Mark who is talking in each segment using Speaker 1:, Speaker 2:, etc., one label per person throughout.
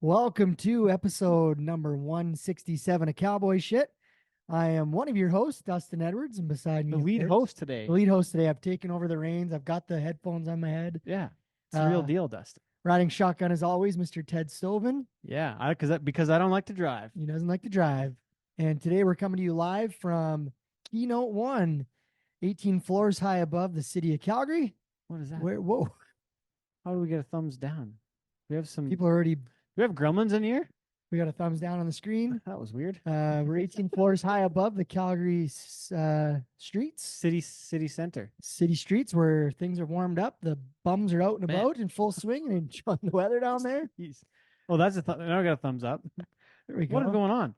Speaker 1: Welcome to episode number 167 of Cowboy Shit. I am one of your hosts, Dustin Edwards, and beside me,
Speaker 2: The
Speaker 1: of
Speaker 2: lead
Speaker 1: course,
Speaker 2: host today.
Speaker 1: the lead host today. I've taken over the reins. I've got the headphones on my head.
Speaker 2: Yeah, it's the real deal, Dustin.
Speaker 1: Riding shotgun as always, Mr. Ted Stovin.
Speaker 2: Yeah, because I don't like to drive.
Speaker 1: He doesn't like to drive. And today we're coming to you live from Keynote 1, 18 floors high above the city of Calgary.
Speaker 2: What is that?
Speaker 1: Whoa.
Speaker 2: How do we get a thumbs down? We have some.
Speaker 1: People are already,
Speaker 2: We have gremlins in here.
Speaker 1: we got a thumbs down on the screen.
Speaker 2: That was weird.
Speaker 1: We're 18 floors high above the Calgary streets.
Speaker 2: City center.
Speaker 1: City streets where things are warmed up. The bums are out and
Speaker 2: Man.
Speaker 1: about in full swing and enjoying the weather down there.
Speaker 2: Jeez. Oh, that's now I got a thumbs up.
Speaker 1: There we go.
Speaker 2: What is going on?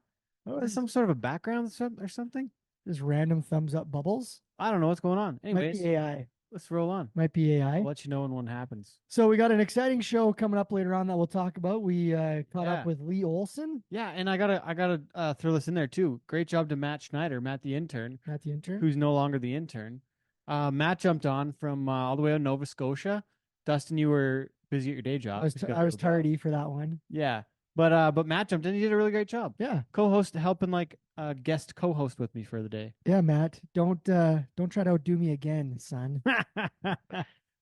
Speaker 1: Oh,
Speaker 2: Is this some sort of a background or something?
Speaker 1: Just random thumbs up bubbles.
Speaker 2: I don't know what's going on.
Speaker 1: Might
Speaker 2: Anyways,
Speaker 1: be AI.
Speaker 2: let's roll on.
Speaker 1: Might be AI.
Speaker 2: I'll let you know when one happens.
Speaker 1: So we got an exciting show coming up later on that we'll talk about. We caught up
Speaker 2: Yeah.
Speaker 1: with Lee Olsen,
Speaker 2: Yeah, and I gotta throw this in there too. Great job to Matt Schneider, Matt the intern,
Speaker 1: not the intern.
Speaker 2: who's no longer the intern. Matt jumped on from all the way out of Nova Scotia. Dustin, you were busy at your day job.
Speaker 1: I was tardy for that one.
Speaker 2: Yeah, but Matt jumped in. He did a really great job.
Speaker 1: Yeah,
Speaker 2: Co-host, helping like guest co-host with me for the day.
Speaker 1: yeah, Matt. Don't try to outdo me again, son.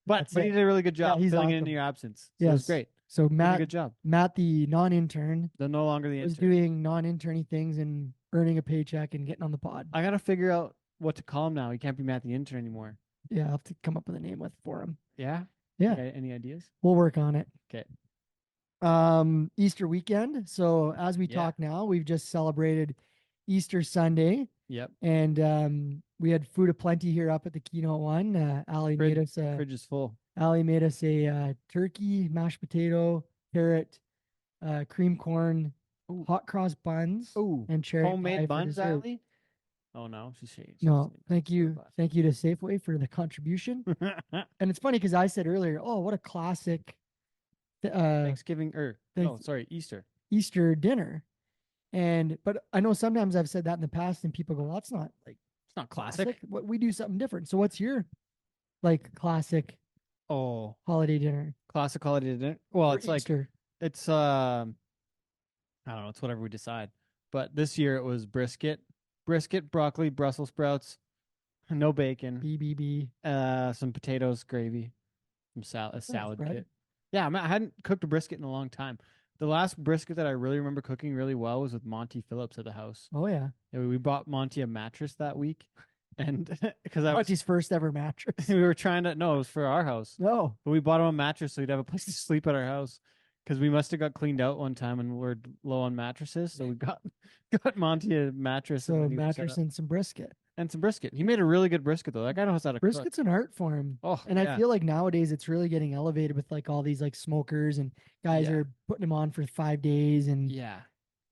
Speaker 2: but he did a really good job
Speaker 1: he's
Speaker 2: filling in
Speaker 1: awesome.
Speaker 2: your absence. So it was
Speaker 1: Yes.
Speaker 2: great.
Speaker 1: So
Speaker 2: He did a
Speaker 1: Matt,
Speaker 2: good job.
Speaker 1: Matt, the non-intern,
Speaker 2: They're no longer the
Speaker 1: was
Speaker 2: intern.
Speaker 1: doing non-interny things and earning a paycheck and getting on the pod.
Speaker 2: I gotta figure out what to call him now. He can't be Matt the intern anymore.
Speaker 1: Yeah, I'll have to come up with a name for him.
Speaker 2: Yeah.
Speaker 1: Yeah.
Speaker 2: Okay, any ideas?
Speaker 1: We'll work on it.
Speaker 2: Okay.
Speaker 1: Easter weekend. So as we talk now, we've just celebrated Easter Sunday,
Speaker 2: Yep.
Speaker 1: and we had food aplenty here up at the Keynote One. Allie made us a
Speaker 2: Fridge is full.
Speaker 1: turkey, mashed potato, carrot, cream corn,
Speaker 2: Ooh.
Speaker 1: hot cross buns,
Speaker 2: Ooh,
Speaker 1: and cherry pie
Speaker 2: homemade
Speaker 1: for
Speaker 2: buns,
Speaker 1: dessert.
Speaker 2: Allie? Oh no, she's
Speaker 1: No, thank you to Safeway for the contribution. And it's funny because I said earlier, oh, what a classic
Speaker 2: Thanksgiving Easter.
Speaker 1: Easter dinner. But I know sometimes I've said that in the past and people go, well, that's not like
Speaker 2: It's not classic.
Speaker 1: What we do something different. So what's your like classic
Speaker 2: Oh,
Speaker 1: holiday dinner?
Speaker 2: classic holiday dinner. Well,
Speaker 1: for
Speaker 2: it's like
Speaker 1: Easter?
Speaker 2: it's I don't know, it's whatever we decide. But this year it was brisket, broccoli, Brussels sprouts, no bacon,
Speaker 1: BBB.
Speaker 2: some potatoes, gravy, a salad
Speaker 1: bread.
Speaker 2: kit. Yeah, I hadn't cooked a brisket in a long time. The last brisket that I really remember cooking really well was with Monty Phillips at the house.
Speaker 1: Oh yeah.
Speaker 2: Yeah, we bought Monty a mattress that week, and because I was
Speaker 1: Monty's first ever mattress.
Speaker 2: we were trying to no, it was for our house,
Speaker 1: No.
Speaker 2: but we bought him a mattress so he'd have a place to sleep at our house. Because we must have got cleaned out one time and we're low on mattresses, so we got Monty a mattress.
Speaker 1: So
Speaker 2: and
Speaker 1: mattress and some brisket.
Speaker 2: some brisket. He made a really good brisket though. That guy knows how to cook.
Speaker 1: Brisket's an art form.
Speaker 2: Oh,
Speaker 1: And
Speaker 2: yeah.
Speaker 1: I feel like nowadays it's really getting elevated with like all these like smokers and guys
Speaker 2: Yeah.
Speaker 1: are putting them on for 5 days and
Speaker 2: Yeah,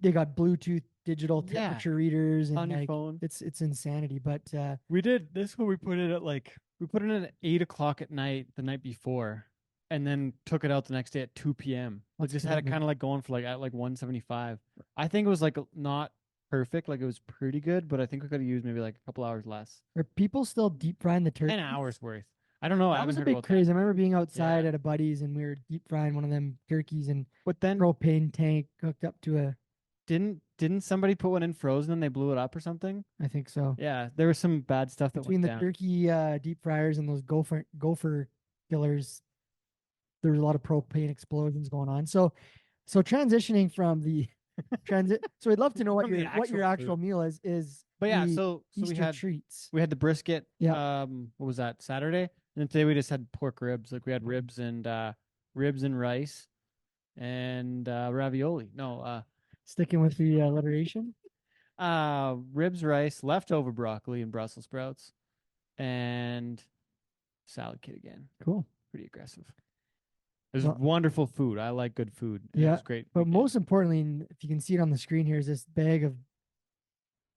Speaker 1: they got Bluetooth digital
Speaker 2: Yeah.
Speaker 1: temperature readers and
Speaker 2: on your
Speaker 1: like,
Speaker 2: phone.
Speaker 1: it's insanity. But
Speaker 2: We did this one. We put it at 8 o'clock at night the night before, and then took it out the next day at 2 p.m. We
Speaker 1: That's
Speaker 2: just had it
Speaker 1: commitment.
Speaker 2: kind of like going for like at like 175. I think it was like not perfect. Like it was pretty good, but I think we could have used maybe like a couple hours less.
Speaker 1: are people still deep frying the turkey?
Speaker 2: 10 hours worth. I don't know. I
Speaker 1: That
Speaker 2: haven't
Speaker 1: was a
Speaker 2: heard
Speaker 1: big
Speaker 2: about
Speaker 1: craze.
Speaker 2: that.
Speaker 1: I remember being outside at a buddy's and we were deep frying one of them turkeys and
Speaker 2: But then
Speaker 1: propane tank hooked up to a,
Speaker 2: didn't somebody put one in frozen and they blew it up or something?
Speaker 1: I think so.
Speaker 2: Yeah, there was some bad stuff that
Speaker 1: Between
Speaker 2: went
Speaker 1: the
Speaker 2: down.
Speaker 1: turkey deep fryers and those gopher killers, there was a lot of propane explosions going on. So transitioning from the transit. So I'd love to know what
Speaker 2: From the
Speaker 1: your
Speaker 2: actual
Speaker 1: actual meal is.
Speaker 2: But yeah,
Speaker 1: the
Speaker 2: so
Speaker 1: Easter treats.
Speaker 2: we had the brisket.
Speaker 1: Yeah.
Speaker 2: What was that? Saturday, and then today we just had pork ribs. Like we had ribs and rice and ravioli. No,
Speaker 1: Sticking with the alliteration.
Speaker 2: ribs, rice, leftover broccoli and Brussels sprouts, and salad kit again.
Speaker 1: Cool.
Speaker 2: Pretty aggressive. It was
Speaker 1: Well-
Speaker 2: wonderful food. I like good food. It
Speaker 1: Yeah,
Speaker 2: was great.
Speaker 1: But
Speaker 2: weekend.
Speaker 1: most importantly, and if you can see it on the screen here, is this bag of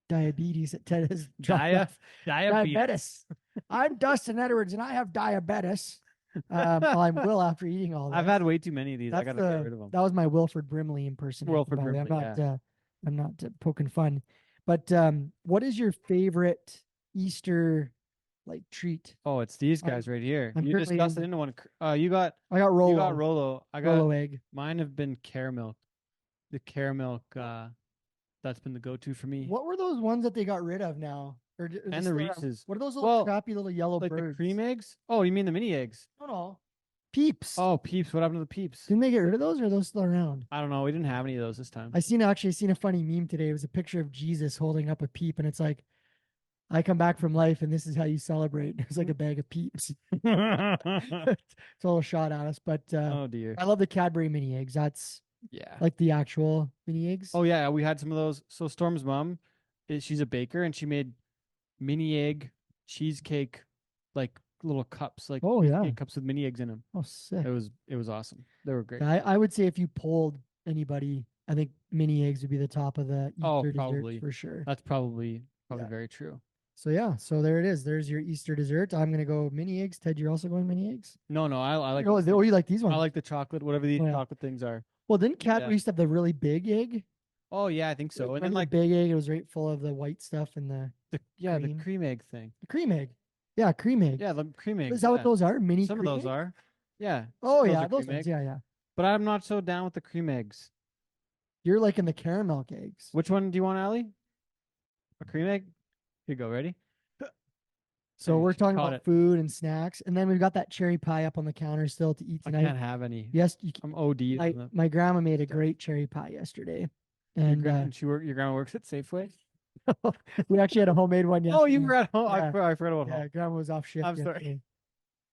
Speaker 1: diabetes that Ted has dropped off. Diabetes. I'm Dustin Edwards and I have diabetes. Well, I will after eating all that.
Speaker 2: I've had way too many of these. I
Speaker 1: That's
Speaker 2: gotta get rid of them.
Speaker 1: that was my Wilford Brimley impersonation.
Speaker 2: Wilford
Speaker 1: by the way.
Speaker 2: Brimley,
Speaker 1: I'm not poking fun. But what is your favorite Easter like treat?
Speaker 2: Oh, it's these guys right here.
Speaker 1: I'm
Speaker 2: You discussed
Speaker 1: currently
Speaker 2: it into one. You got
Speaker 1: I got Rolo.
Speaker 2: you got Rolo. I got
Speaker 1: Rolo egg.
Speaker 2: mine have been caramel the caramel. That's been the go-to for me.
Speaker 1: What were those ones that they got rid of now?
Speaker 2: And the Reese's.
Speaker 1: What are those little crappy little yellow
Speaker 2: like
Speaker 1: birds?
Speaker 2: The cream eggs? Oh, you mean the mini eggs?
Speaker 1: No. Peeps.
Speaker 2: Oh, Peeps. What happened to the Peeps?
Speaker 1: Didn't they get rid of those, or are those still around?
Speaker 2: I don't know. We didn't have any of those this time.
Speaker 1: I seen a funny meme today. It was a picture of Jesus holding up a peep, and it's like, I come back from life, and this is how you celebrate. It's like a bag of Peeps. It's a little shot at us, but
Speaker 2: oh dear.
Speaker 1: I love the Cadbury mini eggs. That's like the actual mini eggs.
Speaker 2: Oh yeah, we had some of those. So Storm's mom, she's a baker, and she made mini egg cheesecake, like little cups, like cups with mini eggs in them.
Speaker 1: Oh, sick!
Speaker 2: It was awesome. They were great.
Speaker 1: I would say if you polled anybody, I think mini eggs would be the top of the Easter desserts for sure.
Speaker 2: That's probably very true.
Speaker 1: So yeah, so there it is. There's your Easter dessert. I'm gonna go mini eggs. Ted, you're also going mini eggs?
Speaker 2: No, I like.
Speaker 1: Oh, you like these ones?
Speaker 2: I like the chocolate, whatever these chocolate things are.
Speaker 1: Well, didn't Cadbury used to have the really big egg?
Speaker 2: Oh yeah, I think so. And then
Speaker 1: like big egg, it was right full of the white stuff and the
Speaker 2: cream egg thing.
Speaker 1: The cream egg. Yeah, cream egg.
Speaker 2: Yeah, the cream egg.
Speaker 1: Is that what those are? Mini
Speaker 2: Some
Speaker 1: cream
Speaker 2: of those
Speaker 1: egg?
Speaker 2: are. Yeah.
Speaker 1: Oh yeah, those ones. Yeah.
Speaker 2: But I'm not so down with the cream eggs.
Speaker 1: You're like in the caramel eggs.
Speaker 2: Which one do you want, Allie? A cream egg? Here you go. Ready?
Speaker 1: So we're talking about food and snacks, and then we've got that cherry pie up on the counter still to eat tonight.
Speaker 2: I can't have any.
Speaker 1: Yes,
Speaker 2: I'm OD.
Speaker 1: My grandma made a great cherry pie yesterday, and
Speaker 2: your grandma works at Safeway.
Speaker 1: We actually had a homemade one yesterday.
Speaker 2: Oh, you were at home.
Speaker 1: Yeah.
Speaker 2: I forgot about home.
Speaker 1: Yeah, grandma was off shift.
Speaker 2: I'm sorry.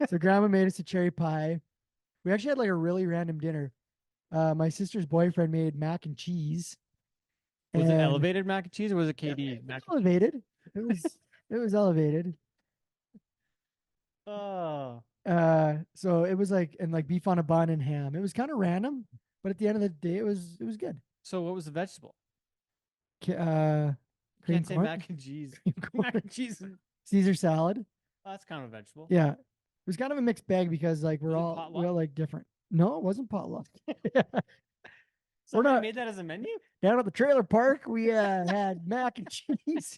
Speaker 1: So grandma made us a cherry pie. We actually had like a really random dinner. My sister's boyfriend made mac and cheese.
Speaker 2: Was it elevated mac and cheese or was it KD?
Speaker 1: Elevated. It was elevated.
Speaker 2: Oh.
Speaker 1: So it was like beef on a bun and ham. It was kind of random, but at the end of the day, it was good.
Speaker 2: So what was the vegetable?
Speaker 1: Can't
Speaker 2: say mac and cheese. Mac and cheese.
Speaker 1: Caesar salad.
Speaker 2: Oh, that's kind of a vegetable.
Speaker 1: Yeah, it was kind of a mixed bag because like we're all like different. No, it wasn't potluck.
Speaker 2: Somebody made that as a menu?
Speaker 1: Down at the trailer park, we had mac and cheese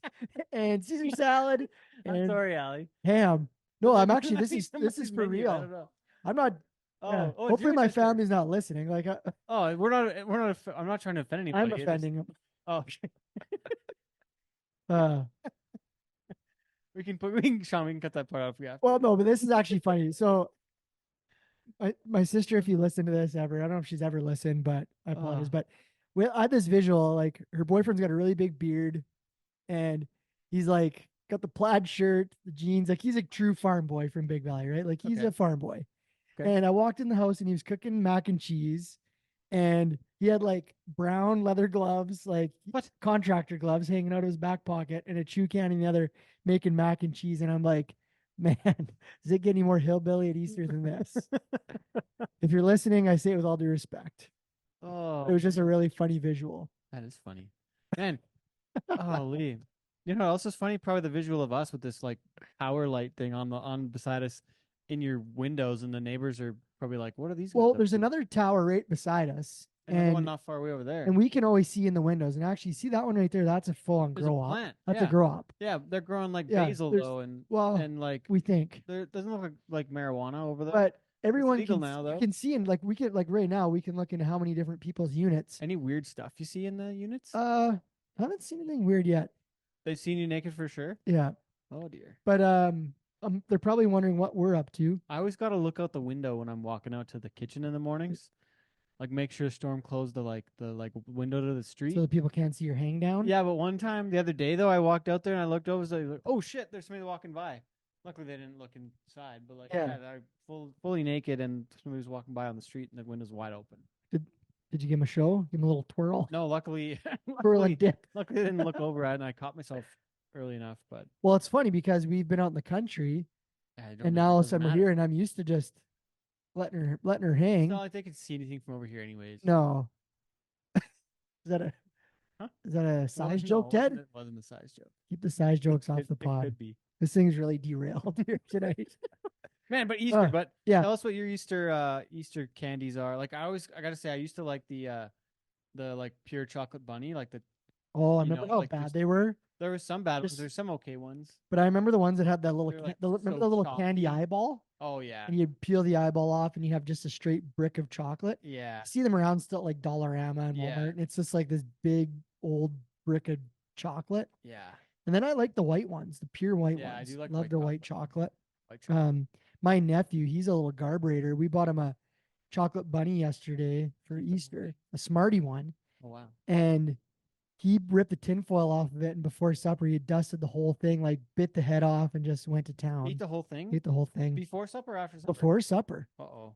Speaker 1: and Caesar salad.
Speaker 2: I'm sorry, Allie.
Speaker 1: Ham. No, I'm actually this is for real. I'm not. Hopefully my family's not listening. Like,
Speaker 2: we're not. I'm not trying to offend anybody.
Speaker 1: I'm offending them.
Speaker 2: Oh, we can cut that part out if we have to.
Speaker 1: Well, no, but this is actually funny. So, my sister, if you listen to this ever, I don't know if she's ever listened, but I apologize. But I had this visual, like her boyfriend's got a really big beard, and he's like got the plaid shirt, the jeans, like he's a true farm boy from Big Valley, right? Like he's a farm boy. Okay. And I walked in the house and he was cooking mac and cheese, and he had like brown leather gloves, like contractor gloves hanging out of his back pocket, and a chew can in the other, making mac and cheese. And I'm like, man, does it get any more hillbilly at Easter than this? If you're listening, I say it with all due respect.
Speaker 2: Oh,
Speaker 1: it was just a really funny visual.
Speaker 2: That is funny, man. Lee. You know what else is funny? Probably the visual of us with this like power light thing on beside us in your windows, and the neighbors are probably like, "What are these?"
Speaker 1: Well, there's another tower right beside us,
Speaker 2: and one not far away over there,
Speaker 1: and we can always see in the windows. And actually, see that one right there? That's a full-on grow up. That's a grow up.
Speaker 2: Yeah, they're growing like basil though, and like
Speaker 1: we think
Speaker 2: there doesn't look like marijuana over there.
Speaker 1: But everyone
Speaker 2: can
Speaker 1: see, and like we can right now we can look into how many different people's units.
Speaker 2: Any weird stuff you see in the units?
Speaker 1: I haven't seen anything weird yet.
Speaker 2: They've seen you naked for sure?
Speaker 1: Yeah.
Speaker 2: Oh dear.
Speaker 1: But they're probably wondering what we're up to.
Speaker 2: I always gotta look out the window when I'm walking out to the kitchen in the mornings. Like make sure Storm closed the window to the street.
Speaker 1: So the people can't see your hang down?
Speaker 2: Yeah, but one time the other day though, I walked out there and I looked over, so I was like, oh shit, there's somebody walking by. Luckily they didn't look inside, but I'm fully naked and somebody was walking by on the street and the window's wide open.
Speaker 1: Did you give him a show? Give him a little twirl?
Speaker 2: No, luckily
Speaker 1: twirling dip.
Speaker 2: Luckily I didn't look over at it and I caught myself early enough. But
Speaker 1: well, it's funny because we've been out in the country, and now all of a sudden we're here, and I'm used to just letting her hang.
Speaker 2: It's not like they can see anything from over here, anyways.
Speaker 1: No. Is that a size joke, Ted?
Speaker 2: It wasn't a size joke.
Speaker 1: Keep the size jokes off the pod.
Speaker 2: It could be.
Speaker 1: This thing's really derailed here tonight.
Speaker 2: Man, but Easter,
Speaker 1: yeah.
Speaker 2: Tell us what your Easter candies are. Like I gotta say, I used to like the like pure chocolate bunny, like the.
Speaker 1: Oh, I remember how bad they were.
Speaker 2: There were some bad ones. There's some okay ones.
Speaker 1: But I remember the ones that had that little,
Speaker 2: remember
Speaker 1: the little candy eyeball.
Speaker 2: Oh yeah.
Speaker 1: And you'd peel the eyeball off and you have just a straight brick of chocolate.
Speaker 2: Yeah.
Speaker 1: See them around still at like Dollarama and
Speaker 2: Yeah.
Speaker 1: Walmart. And it's just like this big old brick of chocolate.
Speaker 2: Yeah.
Speaker 1: And then I like the white ones, the pure white
Speaker 2: Yeah, I
Speaker 1: ones.
Speaker 2: do like
Speaker 1: Love
Speaker 2: white
Speaker 1: the
Speaker 2: chocolate.
Speaker 1: white chocolate.
Speaker 2: White chocolate.
Speaker 1: My nephew, he's a little carburetor. We bought him a chocolate bunny yesterday for Easter, a Smartie one.
Speaker 2: Oh wow.
Speaker 1: And he ripped the tinfoil off of it, and before supper, he dusted the whole thing, like bit the head off, and just went to town.
Speaker 2: Ate the whole thing?
Speaker 1: Ate the whole thing
Speaker 2: Before supper or after supper?
Speaker 1: before supper.
Speaker 2: Uh-oh.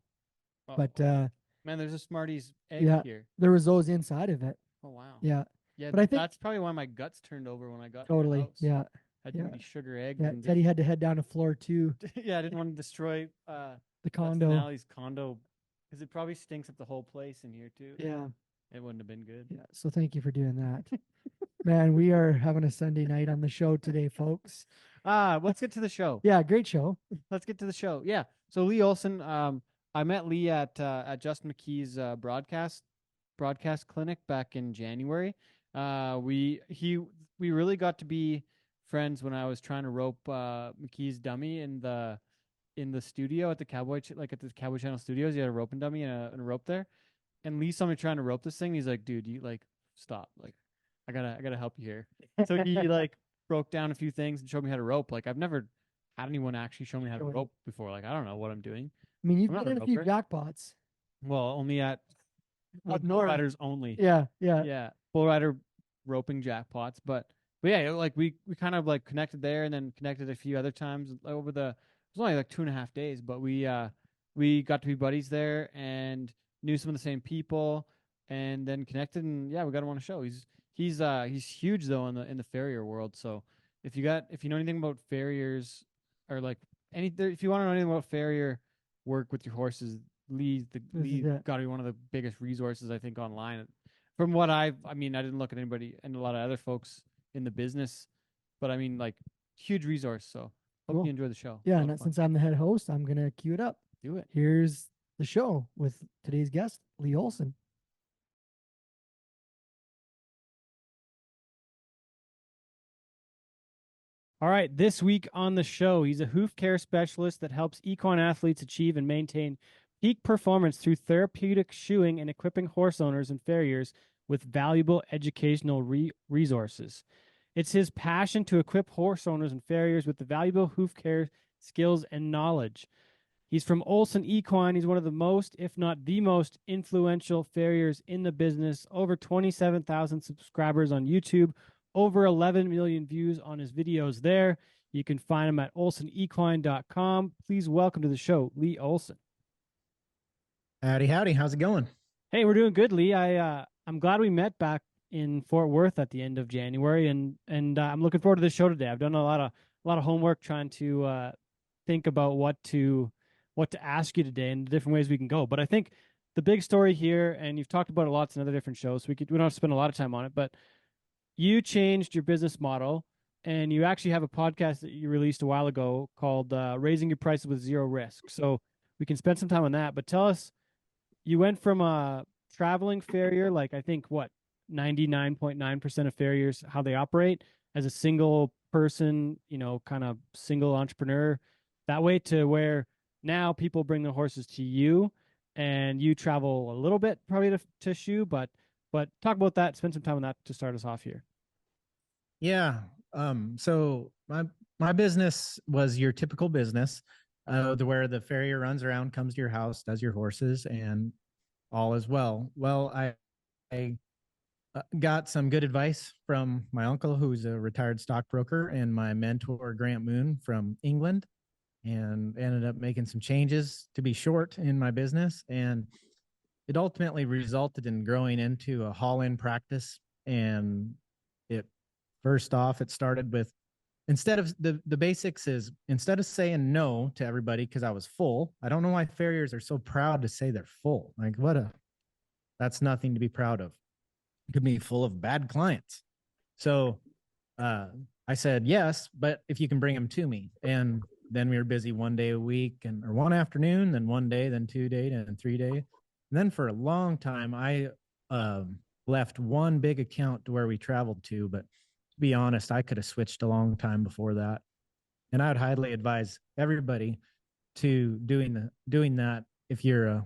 Speaker 1: But
Speaker 2: man, there's a Smarties egg
Speaker 1: yeah,
Speaker 2: here.
Speaker 1: there was those inside of it.
Speaker 2: Oh wow.
Speaker 1: Yeah,
Speaker 2: Yeah,
Speaker 1: but I think
Speaker 2: that's probably why my guts turned over when I got
Speaker 1: totally.
Speaker 2: to the house.
Speaker 1: Yeah,
Speaker 2: Had too many sugar eggs.
Speaker 1: yeah.
Speaker 2: And
Speaker 1: Teddy had to head down to floor 2.
Speaker 2: yeah, I didn't want to destroy
Speaker 1: the condo.
Speaker 2: Allie's condo because it probably stinks up the whole place in here too.
Speaker 1: Yeah,
Speaker 2: it wouldn't have been good.
Speaker 1: Yeah, so thank you for doing that. Man, we are having a Sunday night on the show today, folks.
Speaker 2: Let's get to the show.
Speaker 1: Yeah, great show.
Speaker 2: Let's get to the show. Yeah. So Lee Olsen, I met Lee at Justin McKee's broadcast clinic back in January. We really got to be friends when I was trying to rope McKee's dummy in the studio at the Cowboy at the Cowboy Channel Studios. He had a roping dummy and a rope there. And Lee saw me trying to rope this thing. He's like, dude, you stop. I gotta help you here. So he broke down a few things and showed me how to rope. I've never had anyone actually show me how to rope before. I don't know what I'm doing.
Speaker 1: I mean, you've been in a few jackpots.
Speaker 2: Well, only at bull riders only.
Speaker 1: Yeah.
Speaker 2: Bull rider roping jackpots. But yeah, we kind of connected there and then connected a few other times over it was only 2.5 days, but we got to be buddies there and knew some of the same people and then connected and yeah, we got him on a show. He's huge though in the farrier world. So if you know anything about farriers or if you want to know anything about farrier work with your horses, Lee got to be one of the biggest resources I think online. From what I didn't look at anybody and a lot of other folks in the business, but I mean huge resource. So hope you enjoy the show.
Speaker 1: Yeah, and since I'm the head host, I'm gonna cue it up.
Speaker 2: Do it.
Speaker 1: Here's the show with today's guest, Lee Olsen.
Speaker 2: All right, this week on the show, he's a hoof care specialist that helps equine athletes achieve and maintain peak performance through therapeutic shoeing and equipping horse owners and farriers with valuable educational resources. It's his passion to equip horse owners and farriers with the valuable hoof care skills and knowledge. He's from Olsen Equine. He's one of the most, if not the most, influential farriers in the business. Over 27,000 subscribers on YouTube. Over 11 million views on his videos there. You can find him at olsenequine.com. Please welcome to the show, Lee Olsen.
Speaker 3: Howdy. How's it going?
Speaker 2: Hey, we're doing good, Lee. I'm glad we met back in Fort Worth at the end of January, and I'm looking forward to the show today. I've done a lot of homework trying to think about what to ask you today and the different ways we can go. But I think the big story here, and you've talked about it lots in other different shows, so we don't have to spend a lot of time on it, but you changed your business model, and you actually have a podcast that you released a while ago called Raising Your Prices with Zero Risk. So we can spend some time on that. But tell us, you went from a traveling farrier, I think, 99.9% of farriers, how they operate as a single person, kind of single entrepreneur, that way to where now people bring their horses to you and you travel a little bit probably to shoe, but talk about that. Spend some time on that to start us off here.
Speaker 3: Yeah. So my business was your typical business, where the farrier runs around, comes to your house, does your horses, and all is well. Well, I got some good advice from my uncle, who's a retired stockbroker, and my mentor, Grant Moon from England, and ended up making some changes to be short in my business. And it ultimately resulted in growing into a haul-in practice. And it started with, instead of the basics is, instead of saying no to everybody because I was full, I don't know why farriers are so proud to say they're full. That's nothing to be proud of. It could be full of bad clients. So I said yes, but if you can bring them to me. And then we were busy one day a week or one afternoon, then one day, then 2 days, and 3 days. And then for a long time, I left one big account to where we traveled to. But to be honest, I could have switched a long time before that. And I would highly advise everybody to doing that if you're a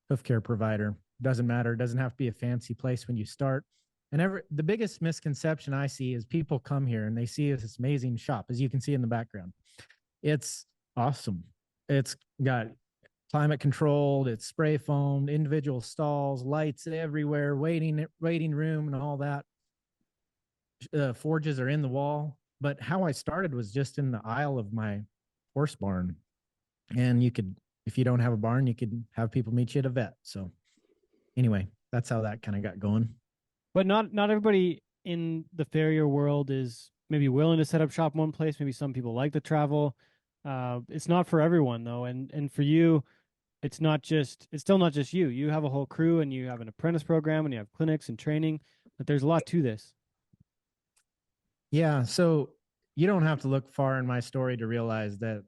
Speaker 3: hoof care provider. Doesn't matter. It doesn't have to be a fancy place when you start. And the biggest misconception I see is people come here and they see this amazing shop, as you can see in the background. It's awesome. It's got climate controlled, it's spray foamed, individual stalls, lights everywhere, waiting room, and all that. Forges are in the wall. But how I started was just in the aisle of my horse barn, and you could, if you don't have a barn, you could have people meet you at a vet. So anyway, that's how that kind of got going.
Speaker 2: But not everybody in the farrier world is maybe willing to set up shop in one place. Maybe some people like to travel. It's not for everyone though, and for you, it's still not just you. You have a whole crew, and you have an apprentice program, and you have clinics and training. But there's a lot to this.
Speaker 3: Yeah, so you don't have to look far in my story to realize that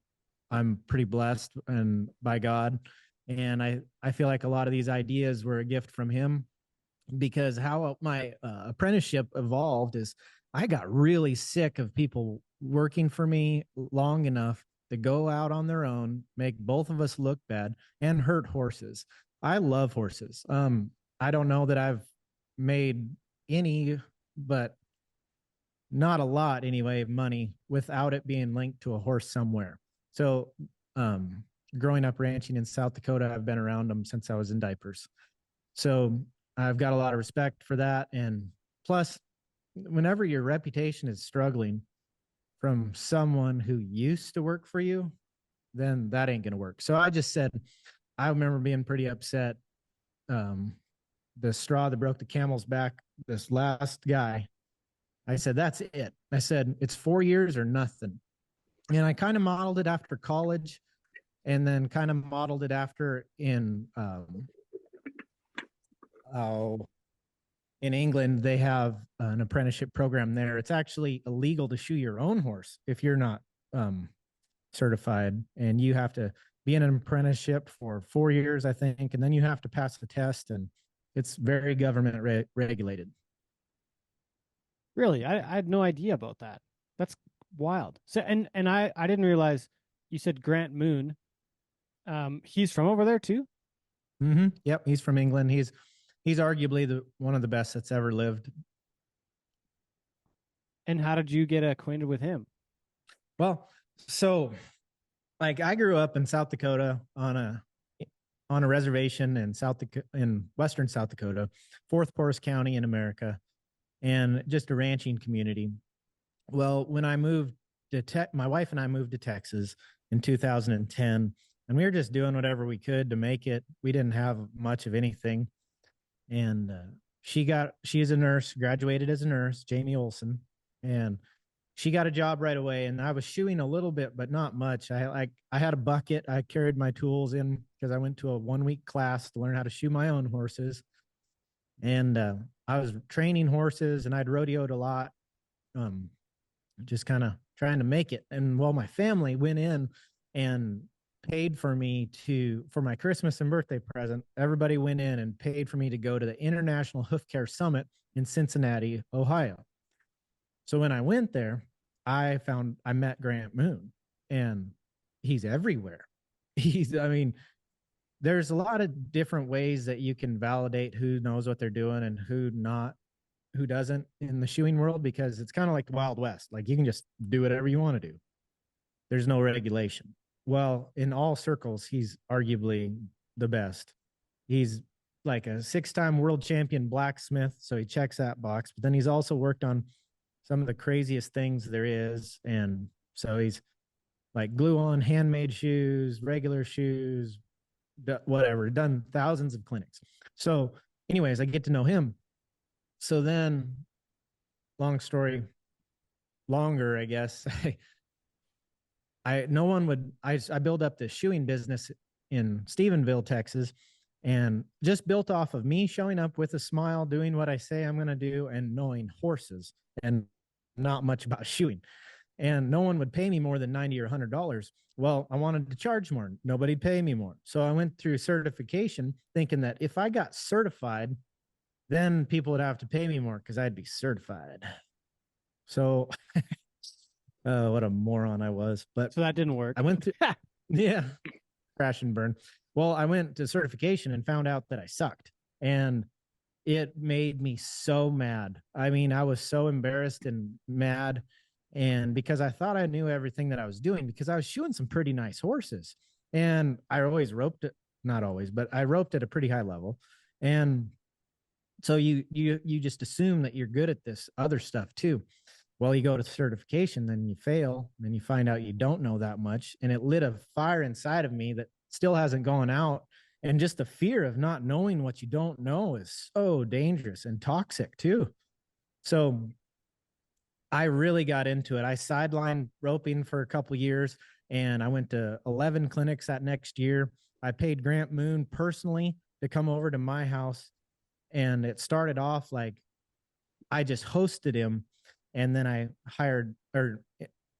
Speaker 3: I'm pretty blessed and by God, and I feel like a lot of these ideas were a gift from Him, because how my apprenticeship evolved is I got really sick of people working for me long enough to go out on their own, make both of us look bad, and hurt horses. I love horses. I don't know that I've made any, but not a lot anyway, of money without it being linked to a horse somewhere. So, growing up ranching in South Dakota, I've been around them since I was in diapers. So I've got a lot of respect for that. And plus, whenever your reputation is struggling from someone who used to work for you, then that ain't going to work. So I just said, I remember being pretty upset. The straw that broke the camel's back, this last guy, I said, that's it. I said, it's 4 years or nothing. And I kind of modeled it after college, and then kind of modeled it after in England. They have an apprenticeship program there. It's actually illegal to shoe your own horse if you're not certified, and you have to be in an apprenticeship for 4 years, I think, and then you have to pass the test, and it's very government regulated.
Speaker 2: Really, I had no idea about that. That's wild. So, and I didn't realize you said Grant Moon. He's from over there too.
Speaker 3: Mm-hmm. Yep, he's from England. He's arguably one of the best that's ever lived.
Speaker 2: And how did you get acquainted with him?
Speaker 3: Well, so like I grew up in South Dakota on a reservation in western South Dakota, fourth poorest county in America, and just a ranching community. Well, when I moved to my wife and I moved to Texas in 2010, and we were just doing whatever we could to make it. We didn't have much of anything. And she is a nurse, graduated as a nurse, Jamie Olsen, and she got a job right away. And I was shoeing a little bit, but not much. I had a bucket. I carried my tools in because I went to a 1-week class to learn how to shoe my own horses. And I was training horses, and I'd rodeoed a lot, just kind of trying to make it. And while my family went in and paid for me for my Christmas and birthday present, everybody went in and paid for me to go to the International Hoof Care Summit in Cincinnati, Ohio. So when I went there, I met Grant Moon, and he's everywhere. There's a lot of different ways that you can validate who knows what they're doing and who doesn't in the shoeing world, because it's kind of like the Wild West. Like, you can just do whatever you want to do. There's no regulation. Well, in all circles, he's arguably the best. He's like a 6-time world champion blacksmith, so he checks that box. But then he's also worked on some of the craziest things there is. And so he's like glue-on handmade shoes, regular shoes, whatever, done thousands of clinics. So anyways, I get to know him. So then, long story longer, I guess, I built up this shoeing business in Stephenville, Texas, and just built off of me showing up with a smile, doing what I say I'm going to do, and knowing horses and not much about shoeing. And no one would pay me more than $90 or $100. Well, I wanted to charge more. Nobody'd pay me more. So I went through certification thinking that if I got certified, then people would have to pay me more because I'd be certified. So what a moron I was. But
Speaker 2: so that didn't work.
Speaker 3: I went through Yeah. Crash and burn. Well, I went to certification and found out that I sucked. And it made me so mad. I mean, I was so embarrassed and mad. And because I thought I knew everything that I was doing, because I was shoeing some pretty nice horses. And I always roped it, not always, but I roped at a pretty high level. And so you just assume that you're good at this other stuff too. Well, you go to certification, then you fail, then you find out you don't know that much. And it lit a fire inside of me that still hasn't gone out. And just the fear of not knowing what you don't know is so dangerous and toxic too. So I really got into it. I sidelined roping for a couple years, and I went to 11 clinics that next year. I paid Grant Moon personally to come over to my house. And it started off like I just hosted him, and then I hired or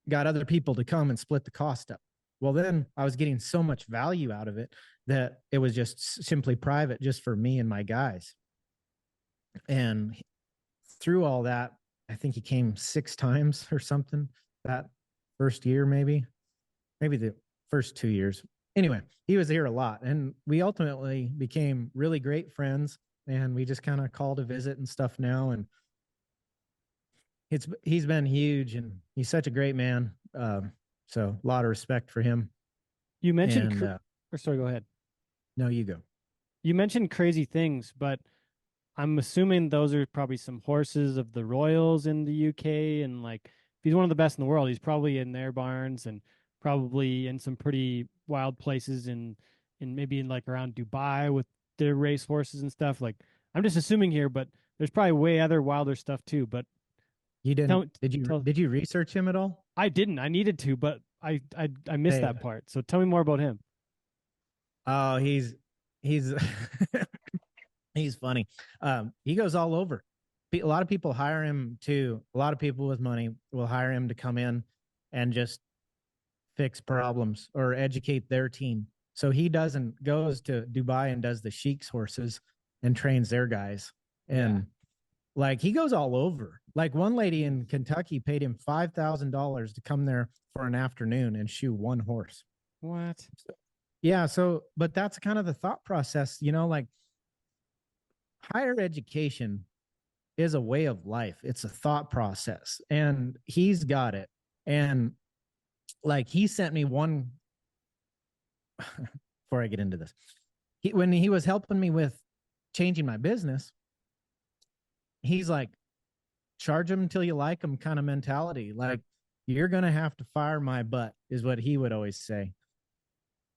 Speaker 3: got other people to come and split the cost up. Well, then I was getting so much value out of it that it was just simply private, just for me and my guys. And through all that, I think he came 6 times or something that first year, maybe the first 2 years. Anyway, he was here a lot, and we ultimately became really great friends, and we just kind of call to visit and stuff now. And he's been huge, and he's such a great man. So a lot of respect for him.
Speaker 2: You mentioned, or sorry, go ahead.
Speaker 3: No, you go.
Speaker 2: You mentioned crazy things, but I'm assuming those are probably some horses of the Royals in the UK. And like, if he's one of the best in the world, he's probably in their barns and probably in some pretty wild places in maybe in like around Dubai with their race horses and stuff. Like, I'm just assuming here, but there's probably way other wilder stuff too. But
Speaker 3: you didn't? Did you research him at all?
Speaker 2: I didn't. I needed to, but I missed that part. So tell me more about him.
Speaker 3: Oh, he's he's funny. He goes all over. A lot of people hire him to. A lot of people with money will hire him to come in and just fix problems or educate their team. So he goes to Dubai and does the Sheik's horses and trains their guys. And like he goes all over. Like one lady in Kentucky paid him $5,000 to come there for an afternoon and shoe one horse.
Speaker 2: What?
Speaker 3: Yeah. So, but that's kind of the thought process, like higher education is a way of life. It's a thought process, and he's got it. And like he sent me one before I get into this. When he was helping me with changing my business, he's like, charge them until you like them kind of mentality. Like, you're going to have to fire my butt is what he would always say.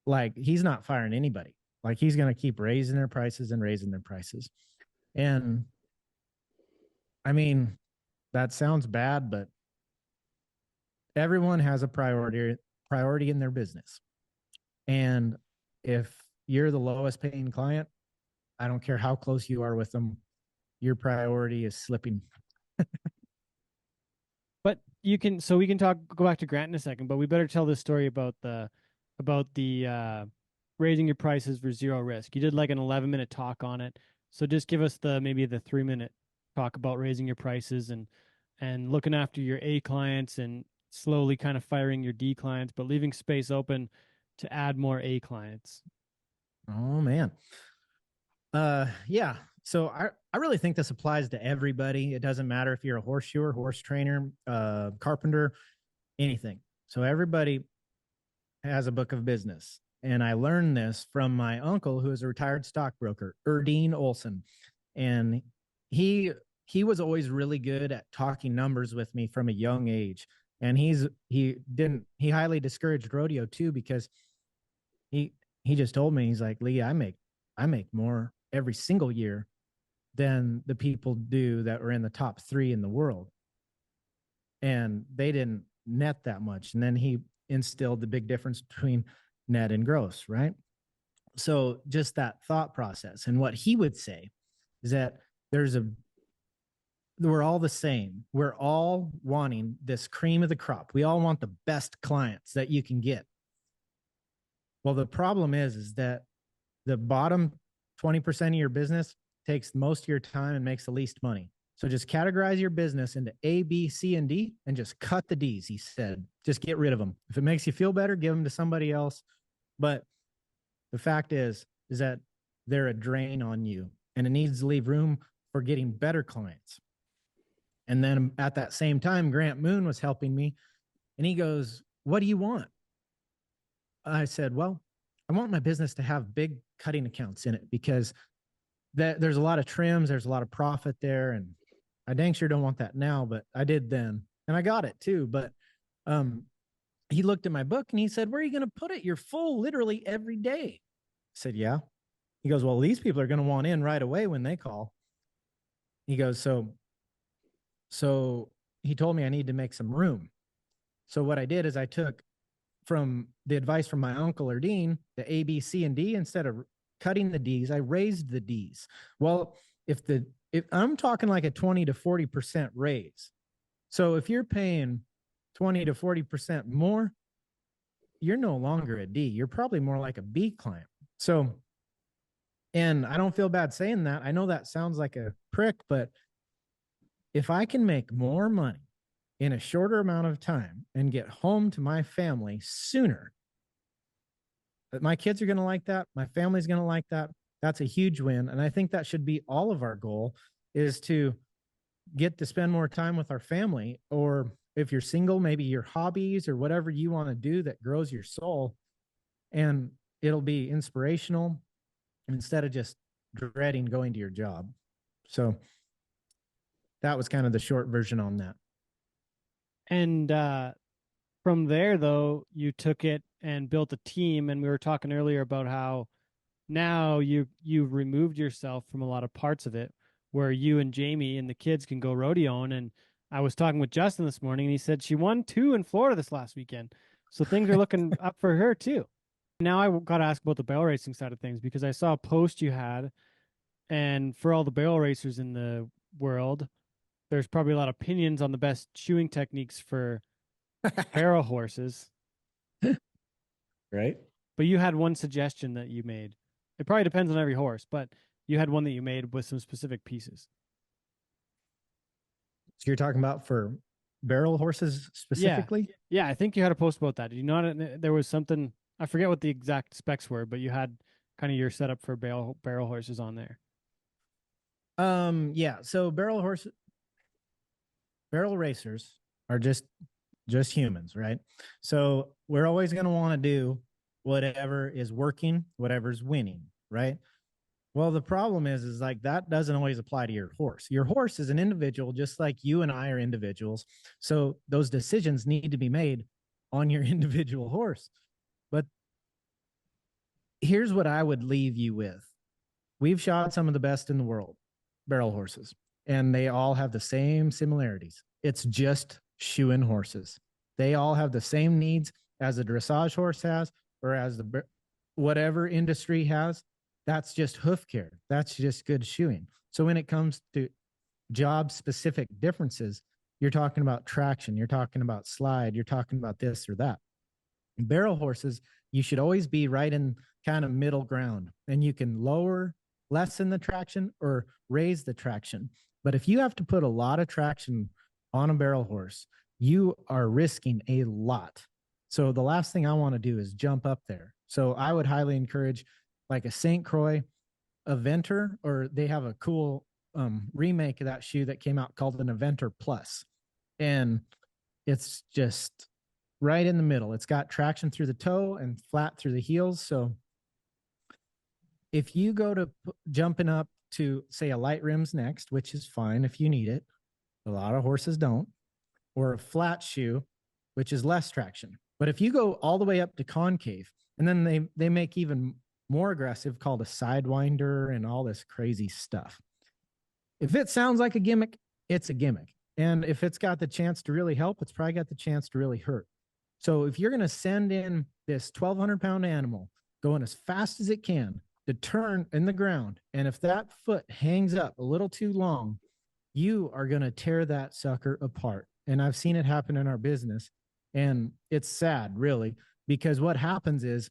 Speaker 3: Like, he's not firing anybody. Like, he's going to keep raising their prices and raising their prices. And I mean, that sounds bad, but everyone has a priority in their business. And if you're the lowest paying client, I don't care how close you are with them, your priority is slipping.
Speaker 2: But we can go back to Grant in a second, but we better tell this story about the raising your prices for zero risk. You did like an 11-minute talk on it. So just give us maybe the 3-minute talk about raising your prices and looking after your A clients and slowly kind of firing your D clients, but leaving space open to add more A clients.
Speaker 3: Oh man. Yeah. So I really think this applies to everybody. It doesn't matter if you're a horseshoer, horse trainer, carpenter, anything. So everybody has a book of business. And I learned this from my uncle, who is a retired stockbroker, Erdine Olsen. And he was always really good at talking numbers with me from a young age. And he highly discouraged rodeo too, because he just told me, he's like, Lee, I make more every single year than the people do that were in the top 3 in the world. And they didn't net that much. And then he instilled the big difference between net and gross, right? So just that thought process. And what he would say is that we're all the same. We're all wanting this cream of the crop. We all want the best clients that you can get. Well, the problem is that the bottom 20% of your business takes most of your time and makes the least money. So just categorize your business into A, B, C, and D, and just cut the D's, he said. Just get rid of them. If it makes you feel better, give them to somebody else, But the fact is that they're a drain on you, and it needs to leave room for getting better clients. And then at that same time, Grant Moon was helping me, and he goes, "What do you want?" I said, "Well, I want my business to have big cutting accounts in it because there's a lot of trims, there's a lot of profit there, and I dang sure don't want that now, but I did then, and I got it too." But he looked at my book and he said, "Where are you going to put it? You're full literally every day." I said, "Yeah." He goes, "Well, these people are going to want in right away when they call." He goes, so he told me I need to make some room. So what I did is I took from the advice from my uncle or Dean, the A, B, C, and D, instead of cutting the D's, I raised the D's. Well, if I'm talking like a 20 to 40% raise. So if you're paying 20 to 40% more, you're no longer a D. You're probably more like a B client. So, and I don't feel bad saying that. I know that sounds like a prick, but if I can make more money in a shorter amount of time and get home to my family sooner, my kids are going to like that. My family's going to like that. That's a huge win. And I think that should be all of our goal, is to get to spend more time with our family. Or if you're single, maybe your hobbies or whatever you want to do that grows your soul, and it'll be inspirational instead of just dreading going to your job. So that was kind of the short version on that.
Speaker 2: And from there, though, you took it and built a team. And we were talking earlier about how now you've removed yourself from a lot of parts of it, where you and Jamie and the kids can go rodeoing. And I was talking with Justin this morning, and he said she won 2 in Florida this last weekend. So things are looking up for her too. Now I got to ask about the barrel racing side of things, because I saw a post you had, and for all the barrel racers in the world, there's probably a lot of opinions on the best shoeing techniques for barrel horses.
Speaker 3: Right.
Speaker 2: But you had one suggestion that you made. It probably depends on every horse, but you had one that you made with some specific pieces.
Speaker 3: So you're talking about for barrel horses specifically?
Speaker 2: Yeah, I think you had a post about that. Did you not? There was something, I forget what the exact specs were, but you had kind of your setup for barrel horses on there.
Speaker 3: Yeah. So barrel racers are just humans, right? So we're always going to want to do whatever is working, whatever's winning, right? Well, the problem is like that doesn't always apply to your horse. Your horse is an individual, just like you and I are individuals. So those decisions need to be made on your individual horse. But here's what I would leave you with. We've shot some of the best in the world, barrel horses, and they all have the same similarities. It's just shoeing horses. They all have the same needs as a dressage horse has, or as the whatever industry has. That's just hoof care. That's just good shoeing. So when it comes to job specific differences, you're talking about traction, you're talking about slide, you're talking about this or that. Barrel horses, you should always be right in kind of middle ground, and you can lessen the traction or raise the traction. But if you have to put a lot of traction on a barrel horse, you are risking a lot. So the last thing I want to do is jump up there. So I would highly encourage like a St. Croix Eventer, or they have a cool remake of that shoe that came out called an Eventer Plus. And it's just right in the middle. It's got traction through the toe and flat through the heels. So if you go to jumping up to, say, a light rims next, which is fine if you need it, a lot of horses don't, or a flat shoe, which is less traction. But if you go all the way up to concave, and then they make even more aggressive called a sidewinder and all this crazy stuff. If it sounds like a gimmick, it's a gimmick. And if it's got the chance to really help, it's probably got the chance to really hurt. So if you're going to send in this 1,200-pound animal going as fast as it can to turn in the ground, and if that foot hangs up a little too long, you are going to tear that sucker apart. And I've seen it happen in our business. And it's sad, really, because what happens is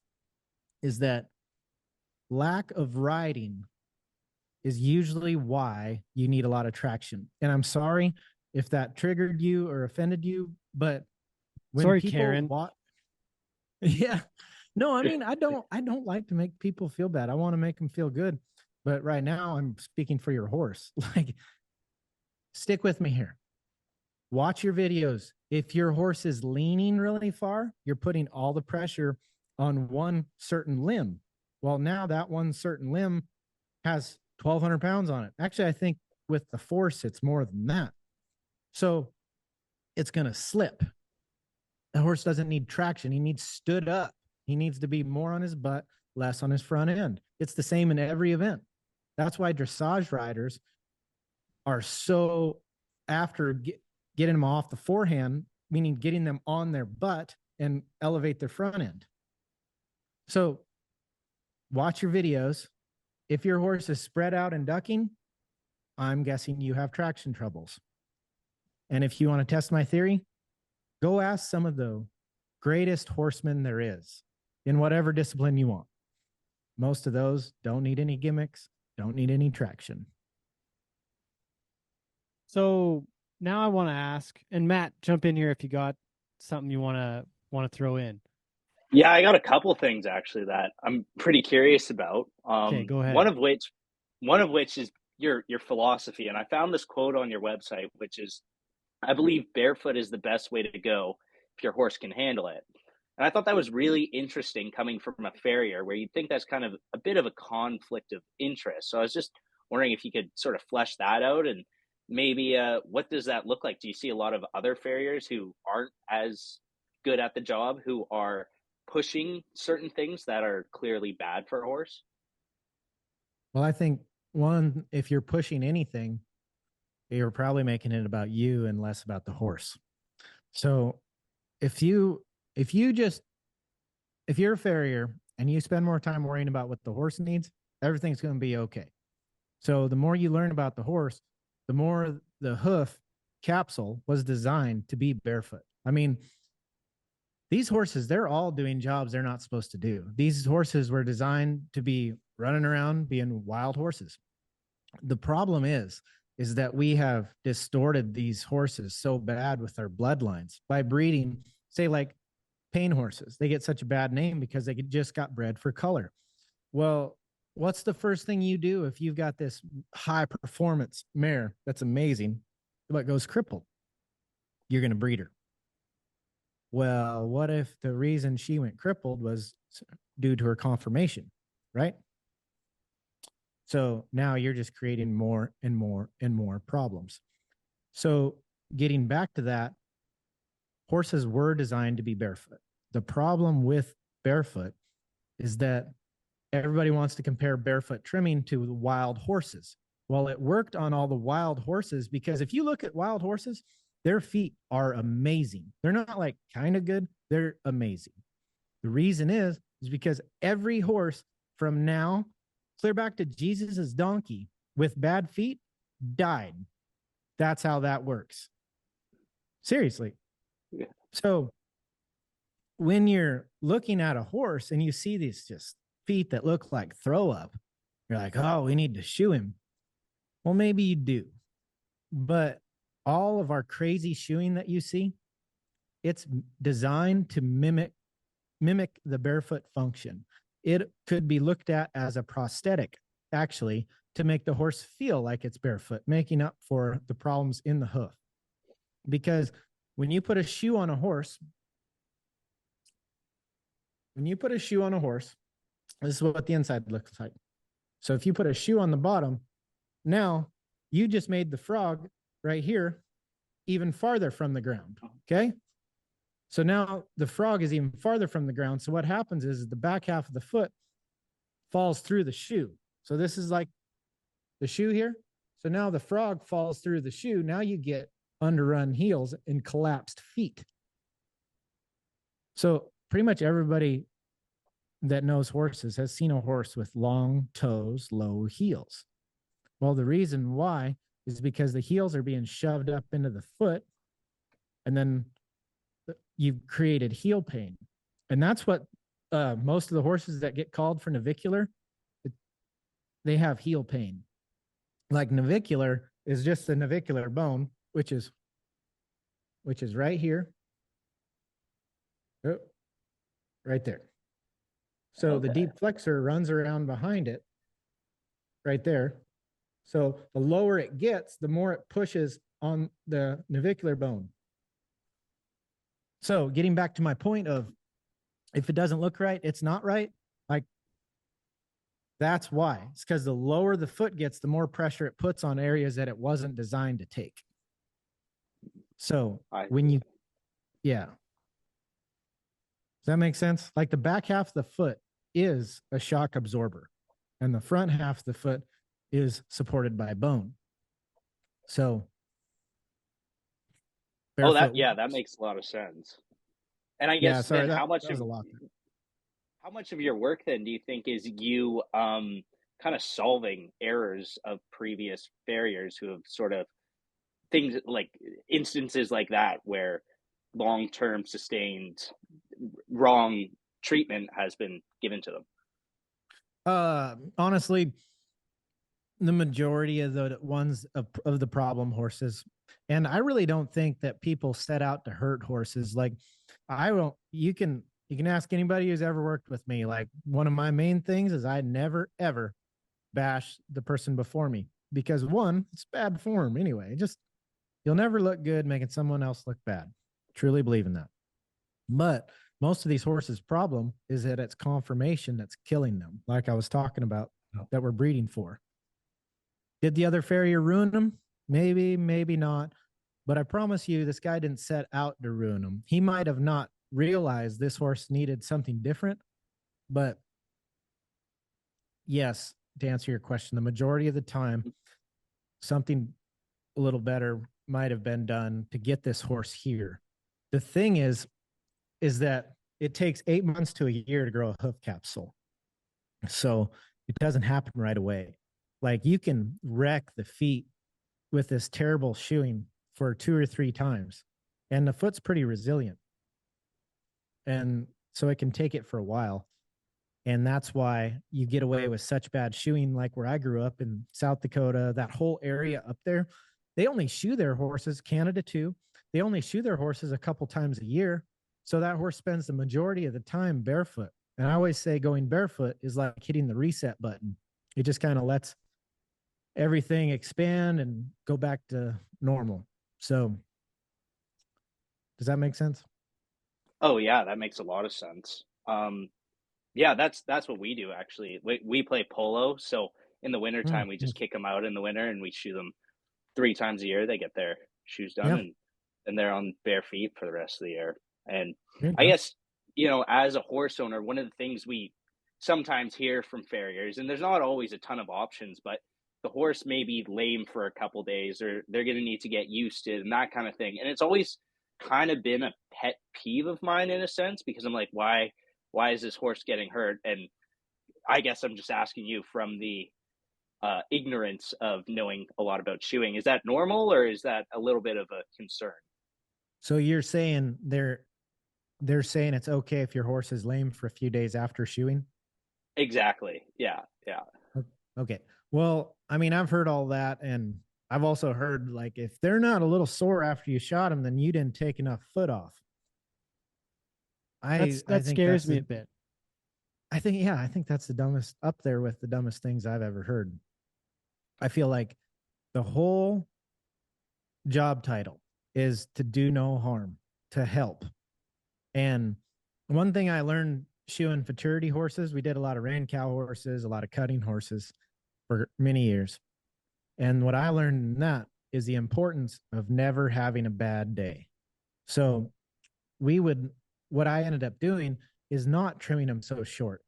Speaker 3: that lack of riding is usually why you need a lot of traction. And I'm sorry if that triggered you or offended you, but when
Speaker 2: sorry,
Speaker 3: people
Speaker 2: Karen.
Speaker 3: Yeah. No, I mean, I don't like to make people feel bad. I want to make them feel good. But right now I'm speaking for your horse. Like, stick with me here. Watch your videos. If your horse is leaning really far, you're putting all the pressure on one certain limb. Well, now that one certain limb has 1,200 pounds on it. Actually, I think with the force, it's more than that. So it's going to slip. The horse doesn't need traction. He needs stood up. He needs to be more on his butt, less on his front end. It's the same in every event. That's why dressage riders are so after getting them off the forehand, meaning getting them on their butt and elevate their front end. So watch your videos. If your horse is spread out and ducking, I'm guessing you have traction troubles. And if you want to test my theory, go ask some of the greatest horsemen there is in whatever discipline you want. Most of those don't need any gimmicks, don't need any traction.
Speaker 2: So now I want to ask, and Matt, jump in here if you got something you want to throw in.
Speaker 4: Yeah, I got a couple things actually that I'm pretty curious about.
Speaker 2: Okay, go ahead.
Speaker 4: One of which is your philosophy, and I found this quote on your website, which is, "I believe barefoot is the best way to go if your horse can handle it." And I thought that was really interesting coming from a farrier, where you'd think that's kind of a bit of a conflict of interest. So I was just wondering if you could sort of flesh that out, and maybe what does that look like? Do you see a lot of other farriers who aren't as good at the job, who are pushing certain things that are clearly bad for a horse?
Speaker 3: Well, I think one, if you're pushing anything, you're probably making it about you and less about the horse. So if you're a farrier and you spend more time worrying about what the horse needs, everything's going to be okay. So the more you learn about the horse, the more the hoof capsule was designed to be barefoot. I mean, these horses, they're all doing jobs they're not supposed to do. These horses were designed to be running around being wild horses. The problem is that we have distorted these horses so bad with our bloodlines by breeding, say, like pain horses. They get such a bad name because they just got bred for color. Well, what's the first thing you do if you've got this high performance mare that's amazing, but goes crippled? You're going to breed her. Well, what if the reason she went crippled was due to her conformation, right? So now you're just creating more and more and more problems. So getting back to that, horses were designed to be barefoot. The problem with barefoot is that everybody wants to compare barefoot trimming to the wild horses. Well, it worked on all the wild horses because if you look at wild horses, their feet are amazing. They're not like kind of good. They're amazing. The reason is because every horse from now clear back to Jesus's donkey with bad feet died. That's how that works. Seriously. Yeah. So when you're looking at a horse and you see these just feet that look like throw up, you're like, oh, we need to shoe him. Well, maybe you do. But all of our crazy shoeing that you see, it's designed to mimic the barefoot function. It could be looked at as a prosthetic, actually, to make the horse feel like it's barefoot, making up for the problems in the hoof. Because when you put a shoe on a horse, this is what the inside looks like. So if you put a shoe on the bottom, now you just made the frog right here even farther from the ground, okay? So now the frog is even farther from the ground. So what happens is the back half of the foot falls through the shoe. So this is like the shoe here. So now the frog falls through the shoe. Now you get underrun heels and collapsed feet. So pretty much everybody that knows horses has seen a horse with long toes, low heels. Well, the reason why is because the heels are being shoved up into the foot, and then you've created heel pain. And that's what most of the horses that get called for navicular, they have heel pain. Like navicular is just the navicular bone, which is right here, right there. So the deep flexor runs around behind it right there. So the lower it gets, the more it pushes on the navicular bone. So getting back to my point of, if it doesn't look right, it's not right. Like, that's why. It's because the lower the foot gets, the more pressure it puts on areas that it wasn't designed to take. So when you, yeah. Does that make sense? Like the back half of the foot is a shock absorber, and the front half of the foot is supported by bone. So,
Speaker 4: that makes a lot of sense. And I guess then how much of your work then do you think is you kind of solving errors of previous farriers who have sort of things like instances like that where long-term sustained wrong treatment has been given to them?
Speaker 3: Honestly, the majority of the ones of the problem horses, and I really don't think that people set out to hurt horses. Like, you can ask anybody who's ever worked with me. Like, one of my main things is I never ever bash the person before me, because one, it's bad form anyway. Just, you'll never look good making someone else look bad. Truly believe in that. But most of these horses' problem is that it's conformation that's killing them, like I was talking about, that we're breeding for. Did the other farrier ruin them? Maybe, maybe not. But I promise you, this guy didn't set out to ruin them. He might have not realized this horse needed something different. But yes, to answer your question, the majority of the time, something a little better might have been done to get this horse here. The thing is that it takes 8 months to a year to grow a hoof capsule. So it doesn't happen right away. Like, you can wreck the feet with this terrible shoeing for 2 or 3 times, and the foot's pretty resilient. And so it can take it for a while. And that's why you get away with such bad shoeing, like where I grew up in South Dakota, that whole area up there. They only shoe their horses, Canada too. They only shoe their horses a couple times a year. So that horse spends the majority of the time barefoot. And I always say going barefoot is like hitting the reset button. It just kind of lets everything expand and go back to normal. So does that make sense?
Speaker 4: Oh yeah, that makes a lot of sense. Yeah, that's what we do actually. We play polo, so in the wintertime we just kick them out in the winter and we shoe them 3 times a year. They get their shoes done and they're on bare feet for the rest of the year. And I guess, as a horse owner, one of the things we sometimes hear from farriers, and there's not always a ton of options, but the horse may be lame for a couple days, or they're going to need to get used to it and that kind of thing. And it's always kind of been a pet peeve of mine in a sense, because I'm like, why is this horse getting hurt? And I guess I'm just asking you from the ignorance of knowing a lot about shoeing. Is that normal, or is that a little bit of a concern?
Speaker 3: So you're saying they're saying it's okay if your horse is lame for a few days after shoeing?
Speaker 4: Exactly. Yeah.
Speaker 3: Okay. Well, I mean, I've heard all that, and I've also heard, like, if they're not a little sore after you shot them, then you didn't take enough foot off.
Speaker 2: That scares me a bit.
Speaker 3: I think that's the dumbest, up there with the dumbest things I've ever heard. I feel like the whole job title is to do no harm, to help. And one thing I learned shoeing futurity horses, we did a lot of rein cow horses, a lot of cutting horses for many years. And what I learned in that is the importance of never having a bad day. So what I ended up doing is not trimming them so short.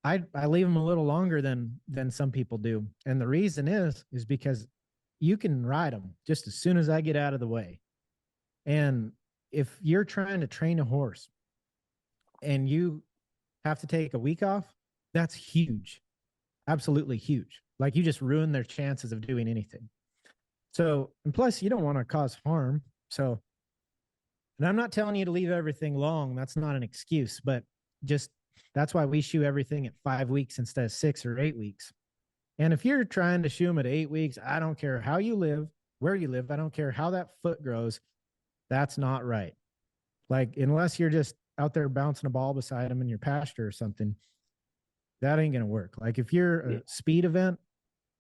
Speaker 3: I leave them a little longer than some people do. And the reason is because you can ride them just as soon as I get out of the way. And if you're trying to train a horse and you have to take a week off, that's huge. Absolutely huge. Like, you just ruin their chances of doing anything. So, and plus you don't want to cause harm. So, and I'm not telling you to leave everything long. That's not an excuse, but just, that's why we shoe everything at 5 weeks instead of 6 or 8 weeks. And if you're trying to shoe them at 8 weeks, I don't care how you live, where you live. I don't care how that foot grows. That's not right. Like, unless you're just out there bouncing a ball beside them in your pasture or something, That ain't going to work. Like if you're a speed event,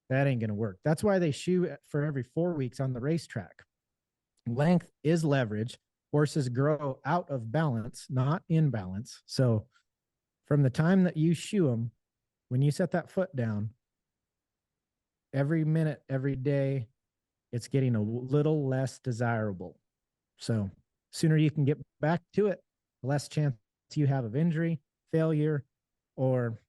Speaker 3: that ain't going to work. That's why they shoe for every 4 weeks on the racetrack. Length is leverage. Horses grow out of balance, not in balance. So from the time that you shoe them, when you set that foot down, every minute, every day, it's getting a little less desirable. So sooner you can get back to it, the less chance you have of injury, failure, or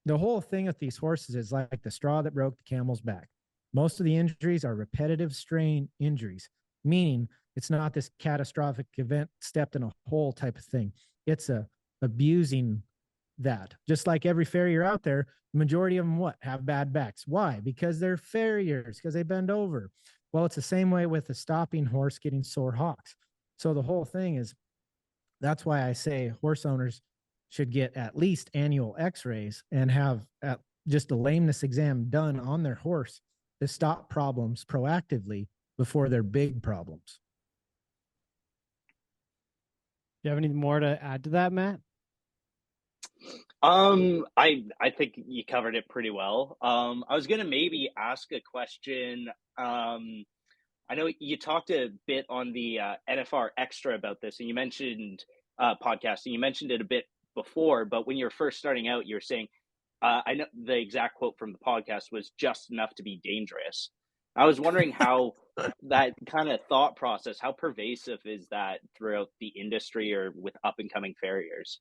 Speaker 3: the whole thing with these horses is like the straw that broke the camel's back. Most of the injuries are repetitive strain injuries, meaning it's not this catastrophic event, stepped in a hole type of thing. It's abusing that. Just like every farrier out there, the majority of them have bad backs. Why? Because they're farriers, because they bend over. Well, it's the same way with a stopping horse getting sore hocks. So the whole thing is, that's why I say horse owners should get at least annual x-rays and have just a lameness exam done on their horse to stop problems proactively before they're big problems.
Speaker 2: Do you have anything more to add to that, Matt?
Speaker 4: I think you covered it pretty well. I was gonna maybe ask a question. I know you talked a bit on the NFR Extra about this, and you mentioned podcasting. You mentioned it a bit before, but when you were first starting out, you were saying, I know the exact quote from the podcast was just enough to be dangerous. I was wondering how that kind of thought process, how pervasive is that throughout the industry or with up and coming farriers?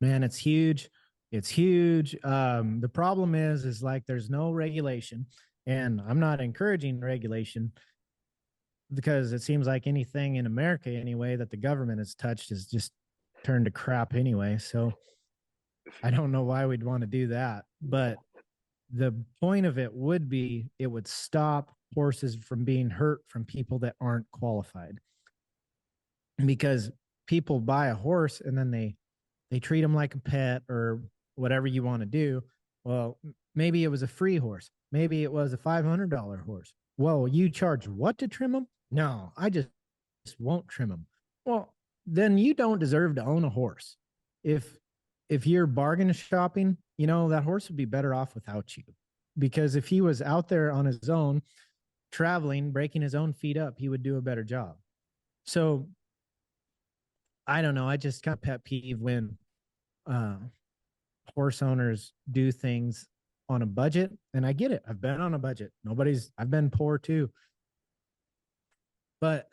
Speaker 3: Man, it's huge. It's huge. The problem is like there's no regulation, and I'm not encouraging regulation because it seems like anything in America anyway that the government has touched is just turned to crap anyway. So I don't know why we'd want to do that. But the point of it would be it would stop horses from being hurt from people that aren't qualified. Because people buy a horse and then they treat them like a pet or whatever you want to do. Well, maybe it was a free horse. Maybe it was a $500 horse. Well, you charge what to trim them? No, I just won't trim them. Well, then you don't deserve to own a horse. If you're bargain shopping, that horse would be better off without you. Because if he was out there on his own, traveling, breaking his own feet up, he would do a better job. So I don't know. I just kind of pet peeve when horse owners do things on a budget. And I get it. I've been on a budget. I've been poor too. But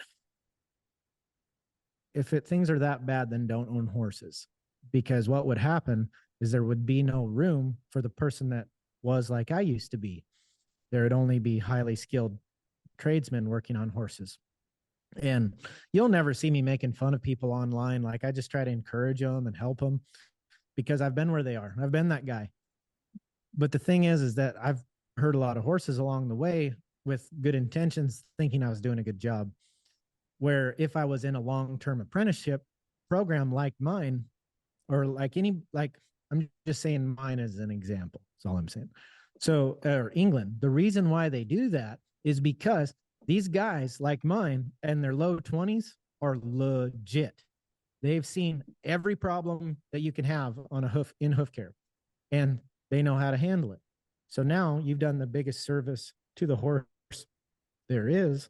Speaker 3: if things are that bad, then don't own horses. Because what would happen is there would be no room for the person that was like I used to be. There would only be highly skilled tradesmen working on horses. And you'll never see me making fun of people online. Like I just try to encourage them and help them because I've been where they are. I've been that guy. But the thing is that I've hurt a lot of horses along the way with good intentions, thinking I was doing a good job. Where if I was in a long-term apprenticeship program like mine, or I'm just saying mine as an example. That's all I'm saying. So, or England, the reason why they do that is because these guys like mine and their low 20s are legit. They've seen every problem that you can have on in hoof care, and they know how to handle it. So now you've done the biggest service to the horse there is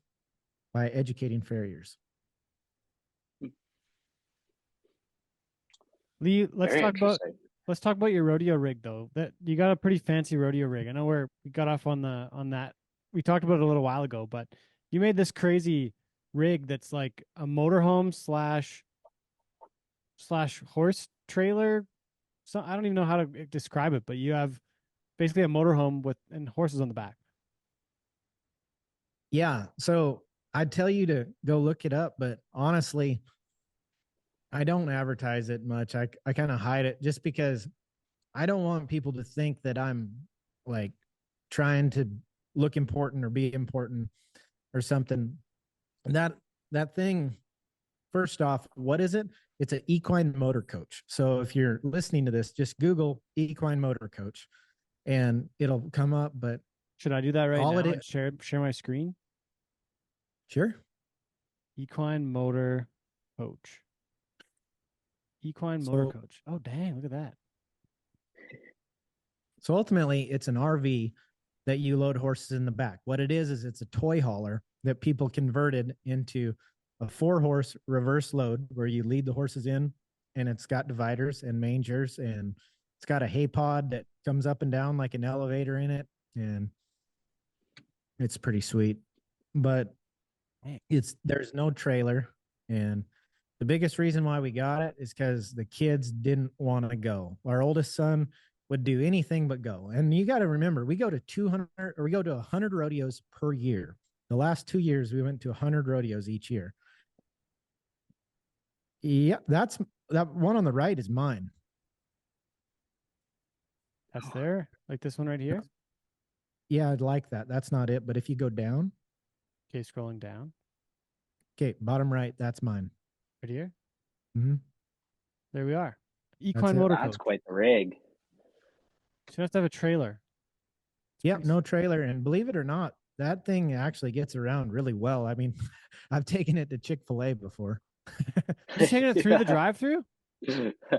Speaker 3: by educating farriers.
Speaker 2: Lee, let's talk about your rodeo rig though. That you got a pretty fancy rodeo rig. I know we got off on that. We talked about it a little while ago, but you made this crazy rig that's like a motorhome slash horse trailer. So I don't even know how to describe it, but you have basically a motorhome and horses on the back.
Speaker 3: Yeah. So I'd tell you to go look it up, but honestly, I don't advertise it much. I kind of hide it just because I don't want people to think that I'm like trying to look important or be important or something. That thing, first off, what is it? It's an equine motor coach. So if you're listening to this, just Google equine motor coach and it'll come up. But
Speaker 2: should I do that right now and share my screen?
Speaker 3: Sure.
Speaker 2: Equine motor coach. Equine motor coach. Oh, dang. Look at that.
Speaker 3: So ultimately, it's an RV that you load horses in the back. What it is it's a toy hauler that people converted into a 4-horse reverse load where you lead the horses in, and it's got dividers and mangers, and it's got a hay pod that comes up and down like an elevator in it, and it's pretty sweet. But there's no trailer, and the biggest reason why we got it is because the kids didn't want to go. Our oldest son would do anything but go. And you got to remember, we go to 200 or we go to 100 rodeos per year. The last 2 years, we went to 100 rodeos each year. Yeah, that one on the right is mine.
Speaker 2: That's there, like this one right here.
Speaker 3: Yeah, I'd like that. That's not it. But if you go down.
Speaker 2: Okay, scrolling down.
Speaker 3: Okay, bottom right, that's mine.
Speaker 2: Right here.
Speaker 3: Mm-hmm.
Speaker 2: There we are. Equine motor coach.
Speaker 4: That's quite the rig.
Speaker 2: So you have to have a trailer.
Speaker 3: Yep, no trailer. And believe it or not, that thing actually gets around really well. I mean, I've taken it to Chick-fil-A before.
Speaker 2: You taking it through the drive-through?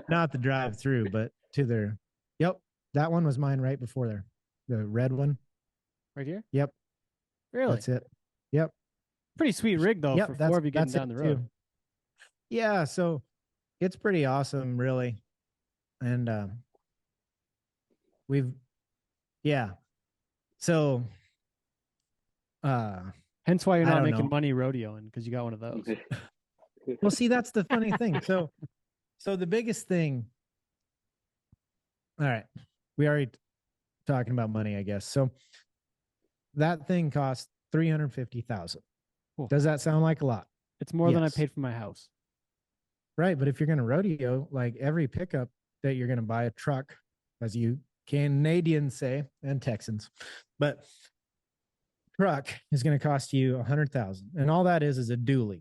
Speaker 3: Not the drive-through, but to their. Yep, that one was mine right before there. The red one.
Speaker 2: Right here?
Speaker 3: Yep.
Speaker 2: Really?
Speaker 3: That's it. Yep.
Speaker 2: Pretty sweet rig, though, for 4 of you getting down the road.
Speaker 3: Too. Yeah, so it's pretty awesome, really. And so
Speaker 2: hence why you're not making money rodeoing, because you got one of those.
Speaker 3: Well, see, that's the funny thing. So the biggest thing. All right, we already talking about money, I guess. So that thing cost $350,000. Cool. Does that sound like a lot?
Speaker 2: It's more than I paid for my house.
Speaker 3: Right, but if you're going to rodeo, like every pickup that you're going to buy a truck, as you Canadians say, and Texans, but truck is going to cost you $100,000, and all that is a dually.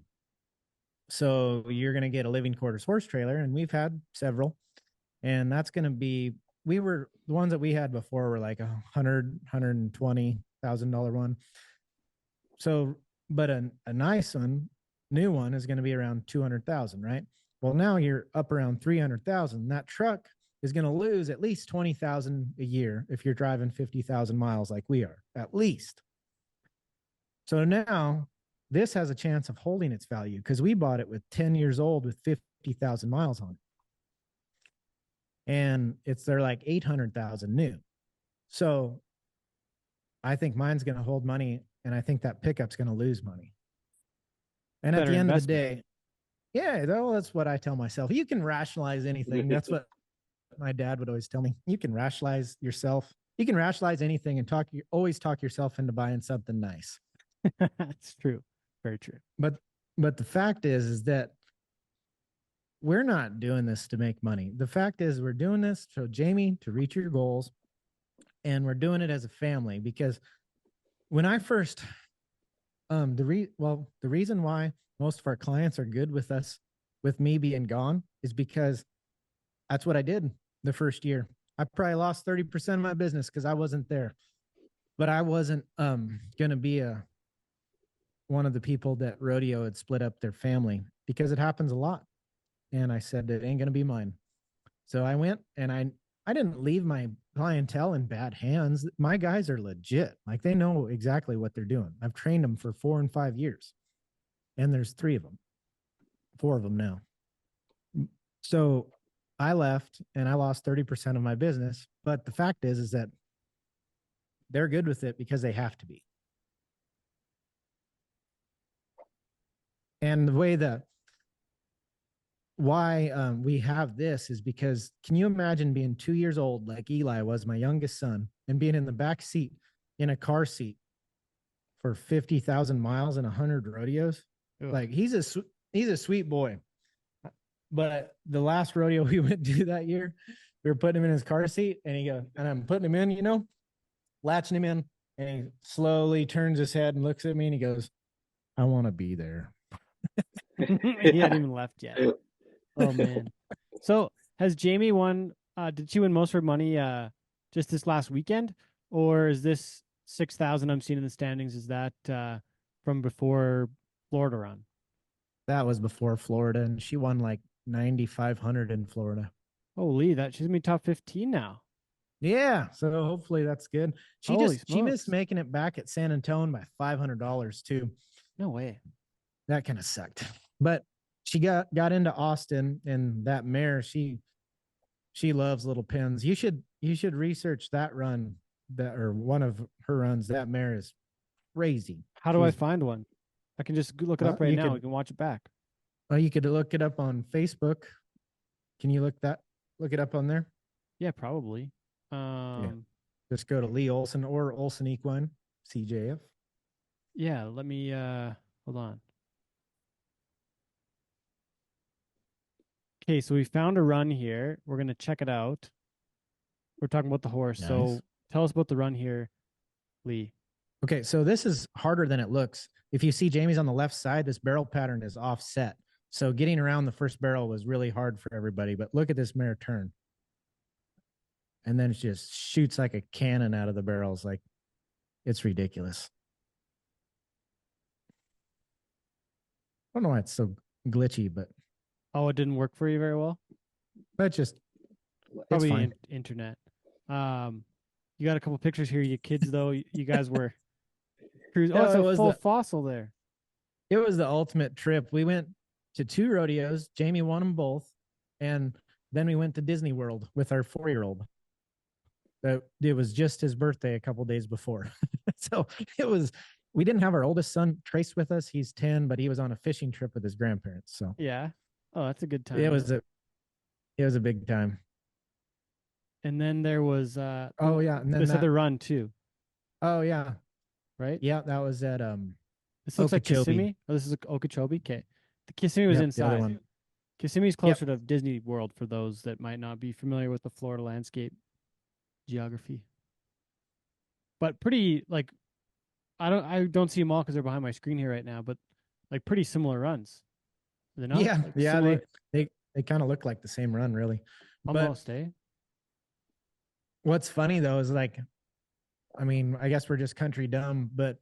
Speaker 3: So you're going to get a living quarters horse trailer, and we've had several, and that's going to be. The ones that we had before were like $120,000 one. So, but a nice one, new one, is going to be around 200,000, right? Well, now you're up around 300,000. That truck is going to lose at least 20,000 a year if you're driving 50,000 miles like we are, at least. So now this has a chance of holding its value because we bought it with 10 years old with 50,000 miles on it. And they're like 800,000 new. So I think mine's going to hold money, and I think that pickup's going to lose money. And at the end of the day, yeah, that's what I tell myself. You can rationalize anything. That's what my dad would always tell me. You can rationalize yourself. You can rationalize anything and always talk yourself into buying something nice.
Speaker 2: That's true. Very true.
Speaker 3: But the fact is that we're not doing this to make money. The fact is we're doing this so Jamie to reach your goals, and we're doing it as a family because when I first, the reason why most of our clients are good with us, with me being gone, is because that's what I did the first year. I probably lost 30% of my business because I wasn't there, but I wasn't going to be one of the people that rodeo had split up their family, because it happens a lot. And I said, it ain't going to be mine. So I went, and I didn't leave my clientele in bad hands. My guys are legit. Like, they know exactly what they're doing. I've trained them for 4 and 5 years, and there's 4 of them now. So I left, and I lost 30% of my business. But the fact is that they're good with it because they have to be. And the way that why we have this is because, can you imagine being 2 years old like Eli was, my youngest son, and being in the back seat in a car seat for 50,000 miles and 100 rodeos? Ugh. Like, he's a sweet boy. But the last rodeo we went to that year, we were putting him in his car seat, and I'm putting him in, latching him in, and he slowly turns his head and looks at me, and he goes, "I want to be there."
Speaker 2: He hadn't even left yet. Oh man. So has Jamie won? Did she win most of her money just this last weekend, or is this 6,000 I'm seeing in the standings? Is that from before Florida run?
Speaker 3: That was before Florida, and she won like 9,500 in Florida.
Speaker 2: Holy, she's gonna be top 15 now.
Speaker 3: Yeah, so hopefully that's good.
Speaker 2: Holy
Speaker 3: She missed
Speaker 2: smokes.
Speaker 3: making it back at San Antonio by $500 too.
Speaker 2: No way.
Speaker 3: That kind of sucked. But she got into Austin, and that mare, she loves little pins. You should research that run, that or one of her runs. That mare is crazy.
Speaker 2: How do I
Speaker 3: She's
Speaker 2: find one? I can just look it up right now. We can watch it back.
Speaker 3: you could look it up on Facebook. Can you look it up on there?
Speaker 2: Yeah, probably.
Speaker 3: Yeah. Just go to Lee Olsen or Olsen Equine, CJF.
Speaker 2: Yeah, let me hold on. Okay, so we found a run here. We're gonna check it out. We're talking about the horse.
Speaker 3: Nice.
Speaker 2: So tell us about the run here, Lee.
Speaker 3: Okay, so this is harder than it looks. If you see Jamie's on the left side, this barrel pattern is offset. So getting around the first barrel was really hard for everybody. But look at this mare turn. And then it just shoots like a cannon out of the barrels. Like, it's ridiculous. I don't know why it's so glitchy, but
Speaker 2: Oh, it didn't work for you very well?
Speaker 3: it's
Speaker 2: Probably
Speaker 3: fine.
Speaker 2: internet. You got a couple pictures here, you kids though. You guys were cruising. Oh, it's a full fossil there.
Speaker 3: It was the ultimate trip. We went to 2 rodeos. Jamie won them both. And then we went to Disney World with our 4-year-old. It was just his birthday a couple days before. So we didn't have our oldest son Trace with us. He's 10, but he was on a fishing trip with his grandparents. So
Speaker 2: yeah. Oh, that's a good time.
Speaker 3: It was a big time.
Speaker 2: And then there was
Speaker 3: oh yeah, and then
Speaker 2: this other run too.
Speaker 3: Oh yeah.
Speaker 2: Right?
Speaker 3: Yeah, that was at
Speaker 2: this looks like Kissimmee. Oh, this is Okeechobee. Okay. The Kissimmee was inside. Kissimmee's closer to Disney World for those that might not be familiar with the Florida landscape geography. But pretty like I don't see them all because they're behind my screen here right now, but like pretty similar runs. They're not,
Speaker 3: yeah,
Speaker 2: like,
Speaker 3: yeah,
Speaker 2: similar...
Speaker 3: they kind of look like the same run, really.
Speaker 2: Almost, eh?
Speaker 3: What's funny though is like, I mean, I guess we're just country dumb, but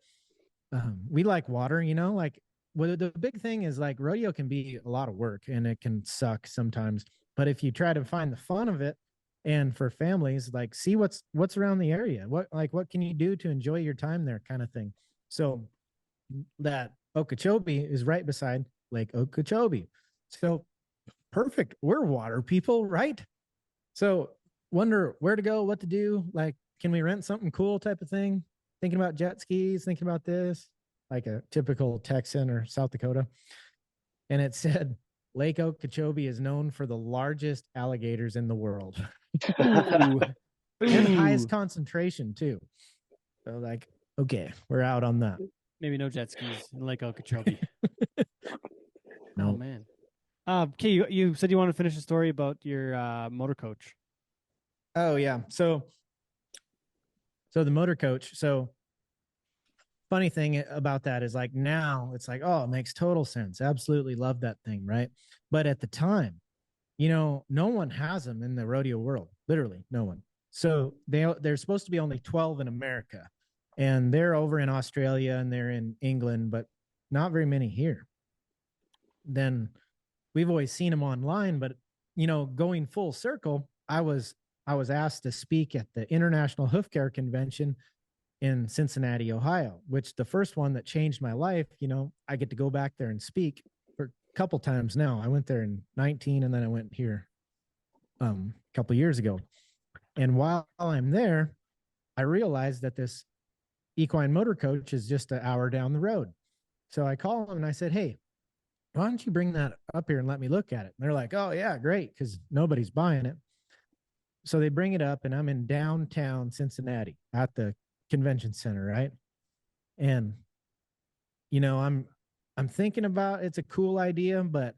Speaker 3: we like water, you know, like the big thing is like rodeo can be a lot of work and it can suck sometimes. But if you try to find the fun of it, and for families, like see what's around the area, what can you do to enjoy your time there, kind of thing. So that Okeechobee is right beside Lake Okeechobee. So perfect. We're water people, right? So wonder where to go, what to do. Like, can we rent something cool type of thing? Thinking about jet skis, thinking about this, like a typical Texan or South Dakota. And it said, Lake Okeechobee is known for the largest alligators in the world. And highest concentration too. So like, okay, we're out on that.
Speaker 2: Maybe no jet skis in Lake Okeechobee.
Speaker 3: No.
Speaker 2: Oh man. Okay, you said you want to finish the story about your motor coach.
Speaker 3: Oh yeah. So the motor coach. So funny thing about that is like now it's like, oh, it makes total sense. Absolutely love that thing, right? But at the time, you know, no one has them in the rodeo world. Literally, no one. So they're supposed to be only 12 in America, and they're over in Australia and they're in England, but not very many here. Then we've always seen them online, but you know, going full circle, I was asked to speak at the International Hoof Care Convention in Cincinnati, Ohio, which the first one that changed my life. You know, I get to go back there and speak for a couple times now. I went there in 19 and then I went here a couple years ago. And while I'm there, I realized that this equine motor coach is just an hour down the road. So I call them and I said, hey, why don't you bring that up here and let me look at it? And they're like, oh yeah, great. Cause nobody's buying it. So they bring it up and I'm in downtown Cincinnati at the convention center. Right. And, you know, I'm thinking about, it's a cool idea, but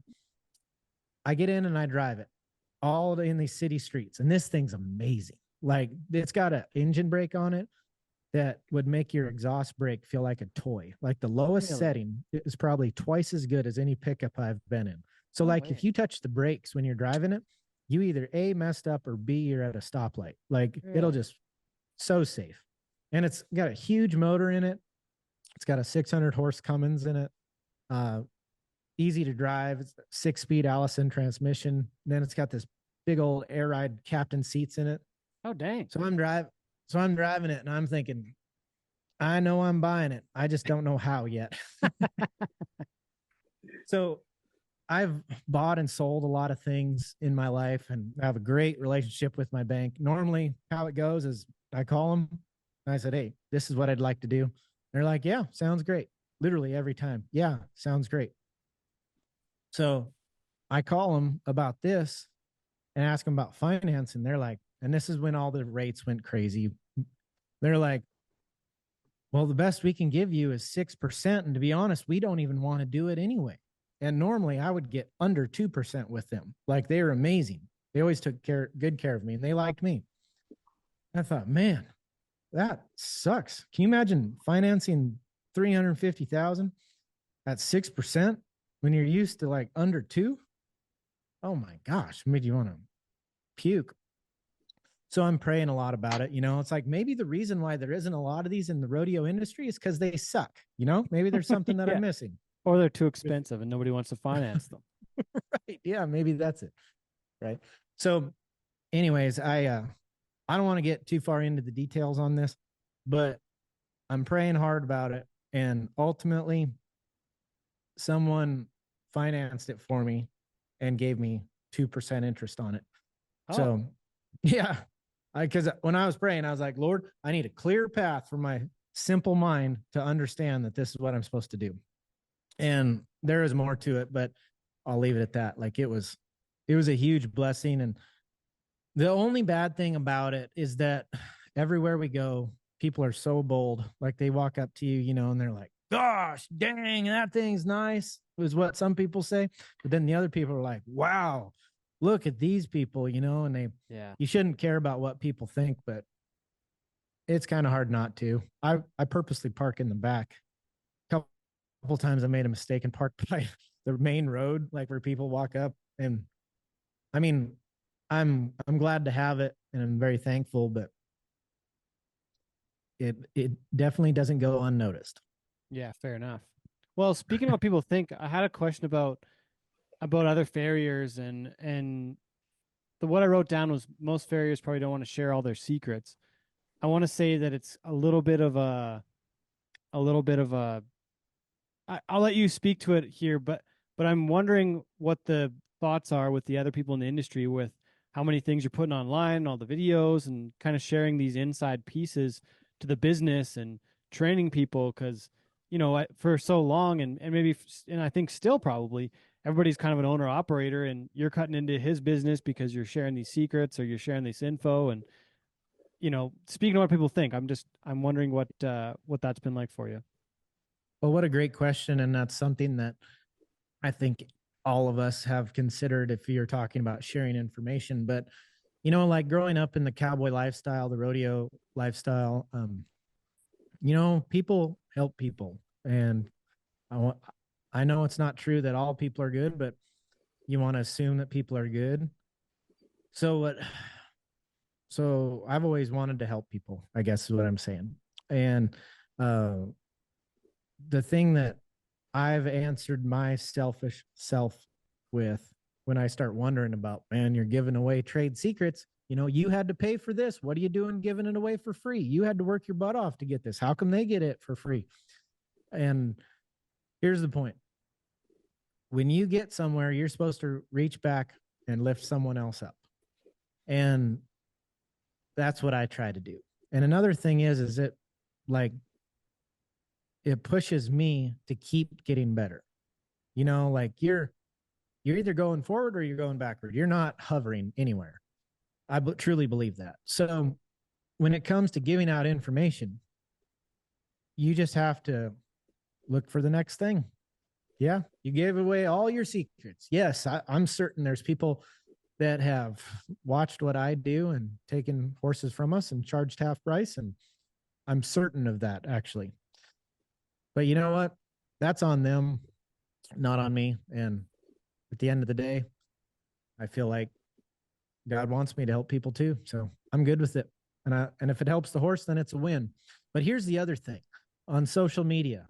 Speaker 3: I get in and I drive it all in these city streets. And this thing's amazing. Like it's got an engine brake on it that would make your exhaust brake feel like a toy. Like the lowest setting is probably twice as good as any pickup I've been in. So if you touch the brakes when you're driving it, you either A, messed up, or B, you're at a stoplight. Like it'll just so safe. And it's got a huge motor in it. It's got a 600 horse Cummins in it. Easy to drive. It's 6-speed Allison transmission. And then it's got this big old air ride captain seats in it.
Speaker 2: Oh, dang.
Speaker 3: So I'm driving it and I'm thinking, I know I'm buying it. I just don't know how yet. So I've bought and sold a lot of things in my life and I have a great relationship with my bank. Normally, how it goes is I call them and I said, hey, this is what I'd like to do. They're like, yeah, sounds great. Literally every time. Yeah, sounds great. So I call them about this and ask them about finance. And they're like, and this is when all the rates went crazy. They're like, well, the best we can give you is 6%. And to be honest, we don't even want to do it anyway. And normally I would get under 2% with them. Like they were amazing. They always took good care of me and they liked me. I thought, man, that sucks. Can you imagine financing 350,000 at 6% when you're used to like under 2? Oh my gosh, made you want to puke. So I'm praying a lot about it. It's like maybe the reason why there isn't a lot of these in the rodeo industry is because they suck. Maybe there's something that I'm missing.
Speaker 2: Or they're too expensive and nobody wants to finance them.
Speaker 3: Right. Yeah, maybe that's it. Right. So anyways, I don't want to get too far into the details on this, but I'm praying hard about it. And ultimately, someone financed it for me and gave me 2% interest on it. Oh. So yeah, because when I was praying, I was like, Lord, I need a clear path for my simple mind to understand that this is what I'm supposed to do. And there is more to it, but I'll leave it at that. Like it was a huge blessing. And the only bad thing about it is that everywhere we go, people are so bold. Like they walk up to you, and they're like, gosh, dang, that thing's nice, is what some people say. But then the other people are like, wow, look at these people, and you shouldn't care about what people think, but it's kind of hard not to. I purposely park in the back. Couple times I made a mistake and parked by the main road, like where people walk up. And I mean, I'm glad to have it and I'm very thankful, but it definitely doesn't go unnoticed.
Speaker 2: Yeah, fair enough. Well, speaking of what people think, I had a question about other farriers and what I wrote down was most farriers probably don't want to share all their secrets. I want to say that it's a little bit of a I'll let you speak to it here, but I'm wondering what the thoughts are with the other people in the industry with how many things you're putting online, all the videos, and kind of sharing these inside pieces to the business and training people. Because for so long, and maybe, and I think still probably everybody's kind of an owner operator, and you're cutting into his business because you're sharing these secrets or you're sharing this info. And speaking of what people think, I'm wondering what that's been like for you.
Speaker 3: Well, what a great question. And that's something that I think all of us have considered if you're talking about sharing information. But, like growing up in the cowboy lifestyle, the rodeo lifestyle, people help people. And I know it's not true that all people are good, but you want to assume that people are good. So I've always wanted to help people, I guess is what I'm saying. And, the thing that I've answered my selfish self with when I start wondering about, man, you're giving away trade secrets. You had to pay for this. What are you doing giving it away for free? You had to work your butt off to get this. How come they get it for free? And here's the point. When you get somewhere, you're supposed to reach back and lift someone else up. And that's what I try to do. And another thing is it like, it pushes me to keep getting better. Like you're either going forward or you're going backward. You're not hovering anywhere. I truly believe that. So when it comes to giving out information, you just have to look for the next thing. Yeah, you gave away all your secrets. Yes, I'm certain there's people that have watched what I do and taken horses from us and charged half price. And I'm certain of that, actually. But you know what? That's on them, not on me. And at the end of the day, I feel like God wants me to help people too. So I'm good with it. And if it helps the horse, then it's a win. But here's the other thing. On social media,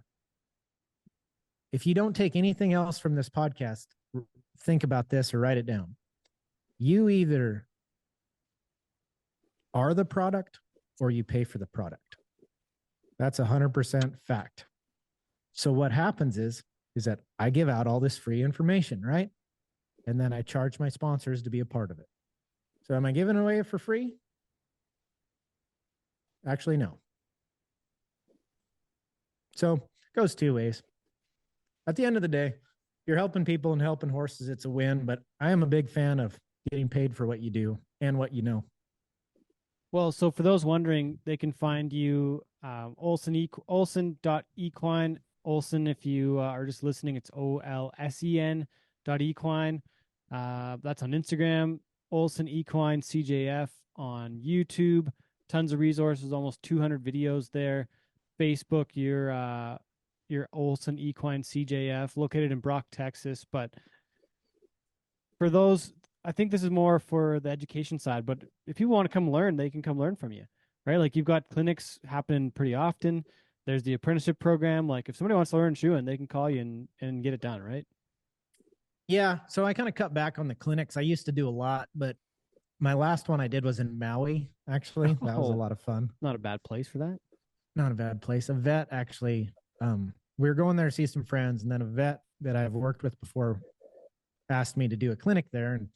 Speaker 3: if you don't take anything else from this podcast, think about this or write it down. You either are the product or you pay for the product. That's 100% fact. So what happens is that I give out all this free information, right? And then I charge my sponsors to be a part of it. So am I giving it away for free? Actually, no. So it goes two ways. At the end of the day, you're helping people and helping horses. It's a win, but I am a big fan of getting paid for what you do and what you know.
Speaker 2: Well, so for those wondering, they can find you Olsen.equine. Olsen, if you are just listening, it's OLSEN.equine. That's on Instagram. Olsen Equine CJF on YouTube. Tons of resources, almost 200 videos there. Facebook, your Olsen Equine CJF, located in Brock, Texas. But for those, I think this is more for the education side, but if people want to come learn, they can come learn from you, right? Like you've got clinics happening pretty often. There's the apprenticeship program. Like if somebody wants to learn shoeing, they can call you and get it done, right?
Speaker 3: Yeah. So I kind of cut back on the clinics. I used to do a lot, but my last one I did was in Maui, actually. That was a lot of fun.
Speaker 2: Not a bad place for that.
Speaker 3: Not a bad place. A vet actually, we were going there to see some friends, and then a vet that I've worked with before asked me to do a clinic there. And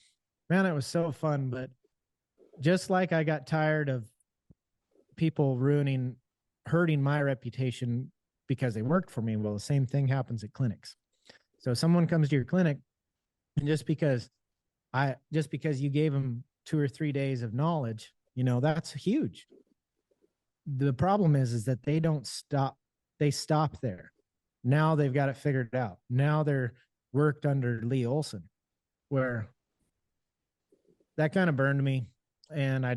Speaker 3: man, it was so fun. But just like I got tired of people hurting my reputation because they worked for me, well, the same thing happens at clinics. So someone comes to your clinic, and just because you gave them 2 or 3 days of knowledge, that's huge. The problem is that they don't stop. They stop there. Now they've got it figured out. Now they're worked under Lee Olsen, where that kind of burned me, and I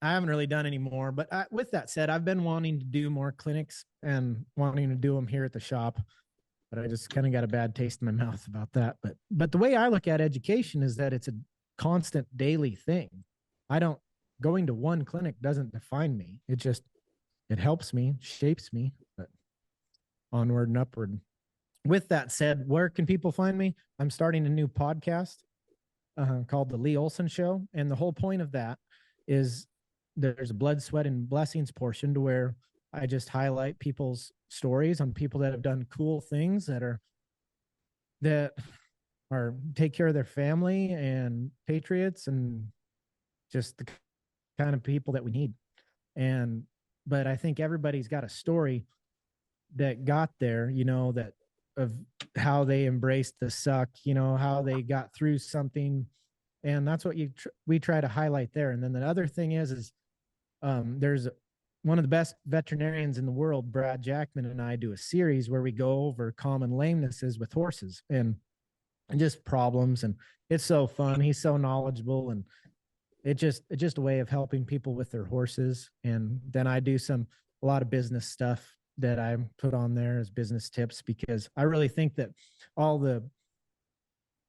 Speaker 3: haven't really done any more. But with that said, I've been wanting to do more clinics and wanting to do them here at the shop, but I just kind of got a bad taste in my mouth about that. But the way I look at education is that it's a constant daily thing. Going to one clinic doesn't define me. It helps me, shapes me, but onward and upward. With that said, where can people find me? I'm starting a new podcast called The Lee Olsen Show. And the whole point of that is there's a blood, sweat, and blessings portion to where I just highlight people's stories on people that have done cool things that are take care of their family and patriots and just the kind of people that we need. But I think everybody's got a story that got there, that of how they embraced the suck, how they got through something. And that's what we try to highlight there. And then the other thing is there's one of the best veterinarians in the world, Brad Jackman, and I do a series where we go over common lamenesses with horses and just problems. And it's so fun. He's so knowledgeable, and it's just a way of helping people with their horses. And then I do a lot of business stuff that I put on there as business tips, because I really think that all the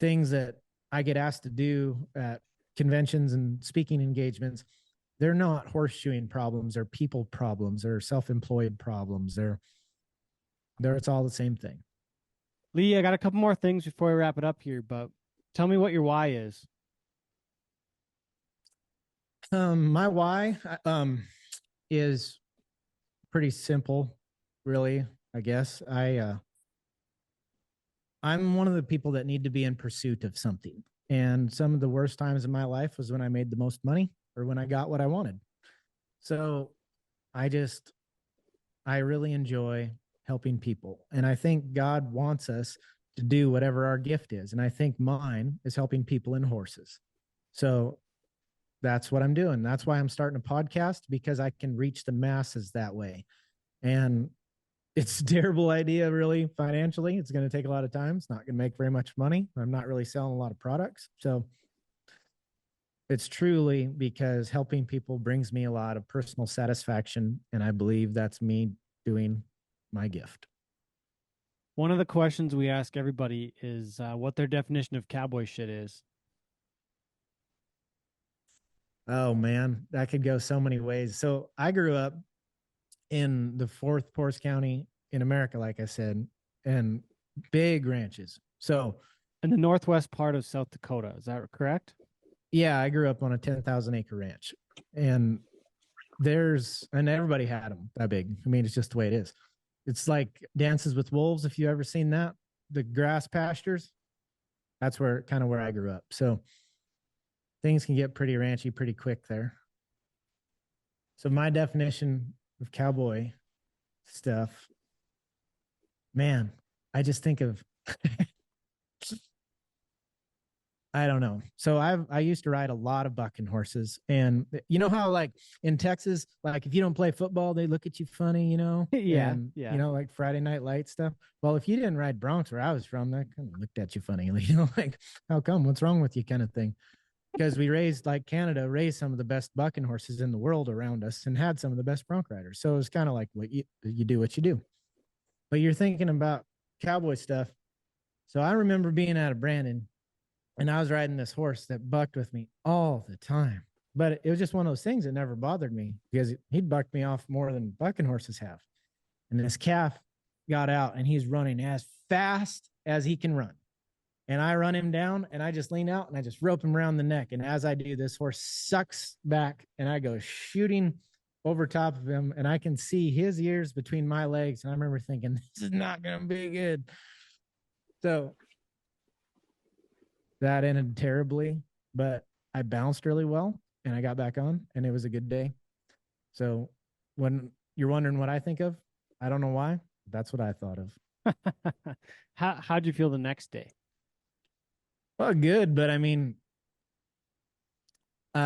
Speaker 3: things that I get asked to do at conventions and speaking engagements, they're not horseshoeing problems or people problems or self-employed problems. It's all the same thing.
Speaker 2: Lee, I got a couple more things before we wrap it up here, but tell me what your why is.
Speaker 3: My why is pretty simple, really. I guess I'm one of the people that need to be in pursuit of something. And some of the worst times in my life was when I made the most money or when I got what I wanted. So I really enjoy helping people. And I think God wants us to do whatever our gift is. And I think mine is helping people in horses. So that's what I'm doing. That's why I'm starting a podcast, because I can reach the masses that way. And it's a terrible idea, really, financially. It's going to take a lot of time. It's not going to make very much money. I'm not really selling a lot of products. So it's truly because helping people brings me a lot of personal satisfaction. And I believe that's me doing my gift.
Speaker 2: One of the questions we ask everybody is what their definition of cowboy shit is.
Speaker 3: Oh, man, that could go so many ways. So I grew up in the fourth poorest county in America, like I said, and big ranches. So
Speaker 2: in the northwest part of South Dakota, is that correct?
Speaker 3: Yeah, I grew up on a 10,000 acre ranch, and and everybody had them that big. I mean, it's just the way it is. It's like Dances with Wolves. If you ever seen that, the grass pastures, that's where I grew up. So things can get pretty ranchy pretty quick there. So my definition of cowboy stuff, man, I just think of, I don't know. So I used to ride a lot of bucking horses, and you know how like in Texas, like if you don't play football, they look at you funny, you know?
Speaker 2: Yeah.
Speaker 3: And,
Speaker 2: Yeah.
Speaker 3: you know, like Friday Night Light stuff. Well, if you didn't ride broncs where I was from, they kind of looked at you funny, you know, like how come? What's wrong with you, kind of thing. Because we raised, like Canada raised some of the best bucking horses in the world around us and had some of the best bronc riders. So it was kind of like what you do what you do. But you're thinking about cowboy stuff. So I remember being out of Brandon, and I was riding this horse that bucked with me all the time. But it was just one of those things that never bothered me because he'd bucked me off more than bucking horses have. And this calf got out and he's running as fast as he can run. And I run him down and I just lean out and I just rope him around the neck. And as I do, this horse sucks back and I go shooting over top of him. And I can see his ears between my legs. And I remember thinking, this is not going to be good. So that ended terribly, but I bounced really well and I got back on and it was a good day. So when you're wondering what I think of, I don't know why. That's what I thought of.
Speaker 2: How'd you feel the next day?
Speaker 3: Well, good, but I mean, it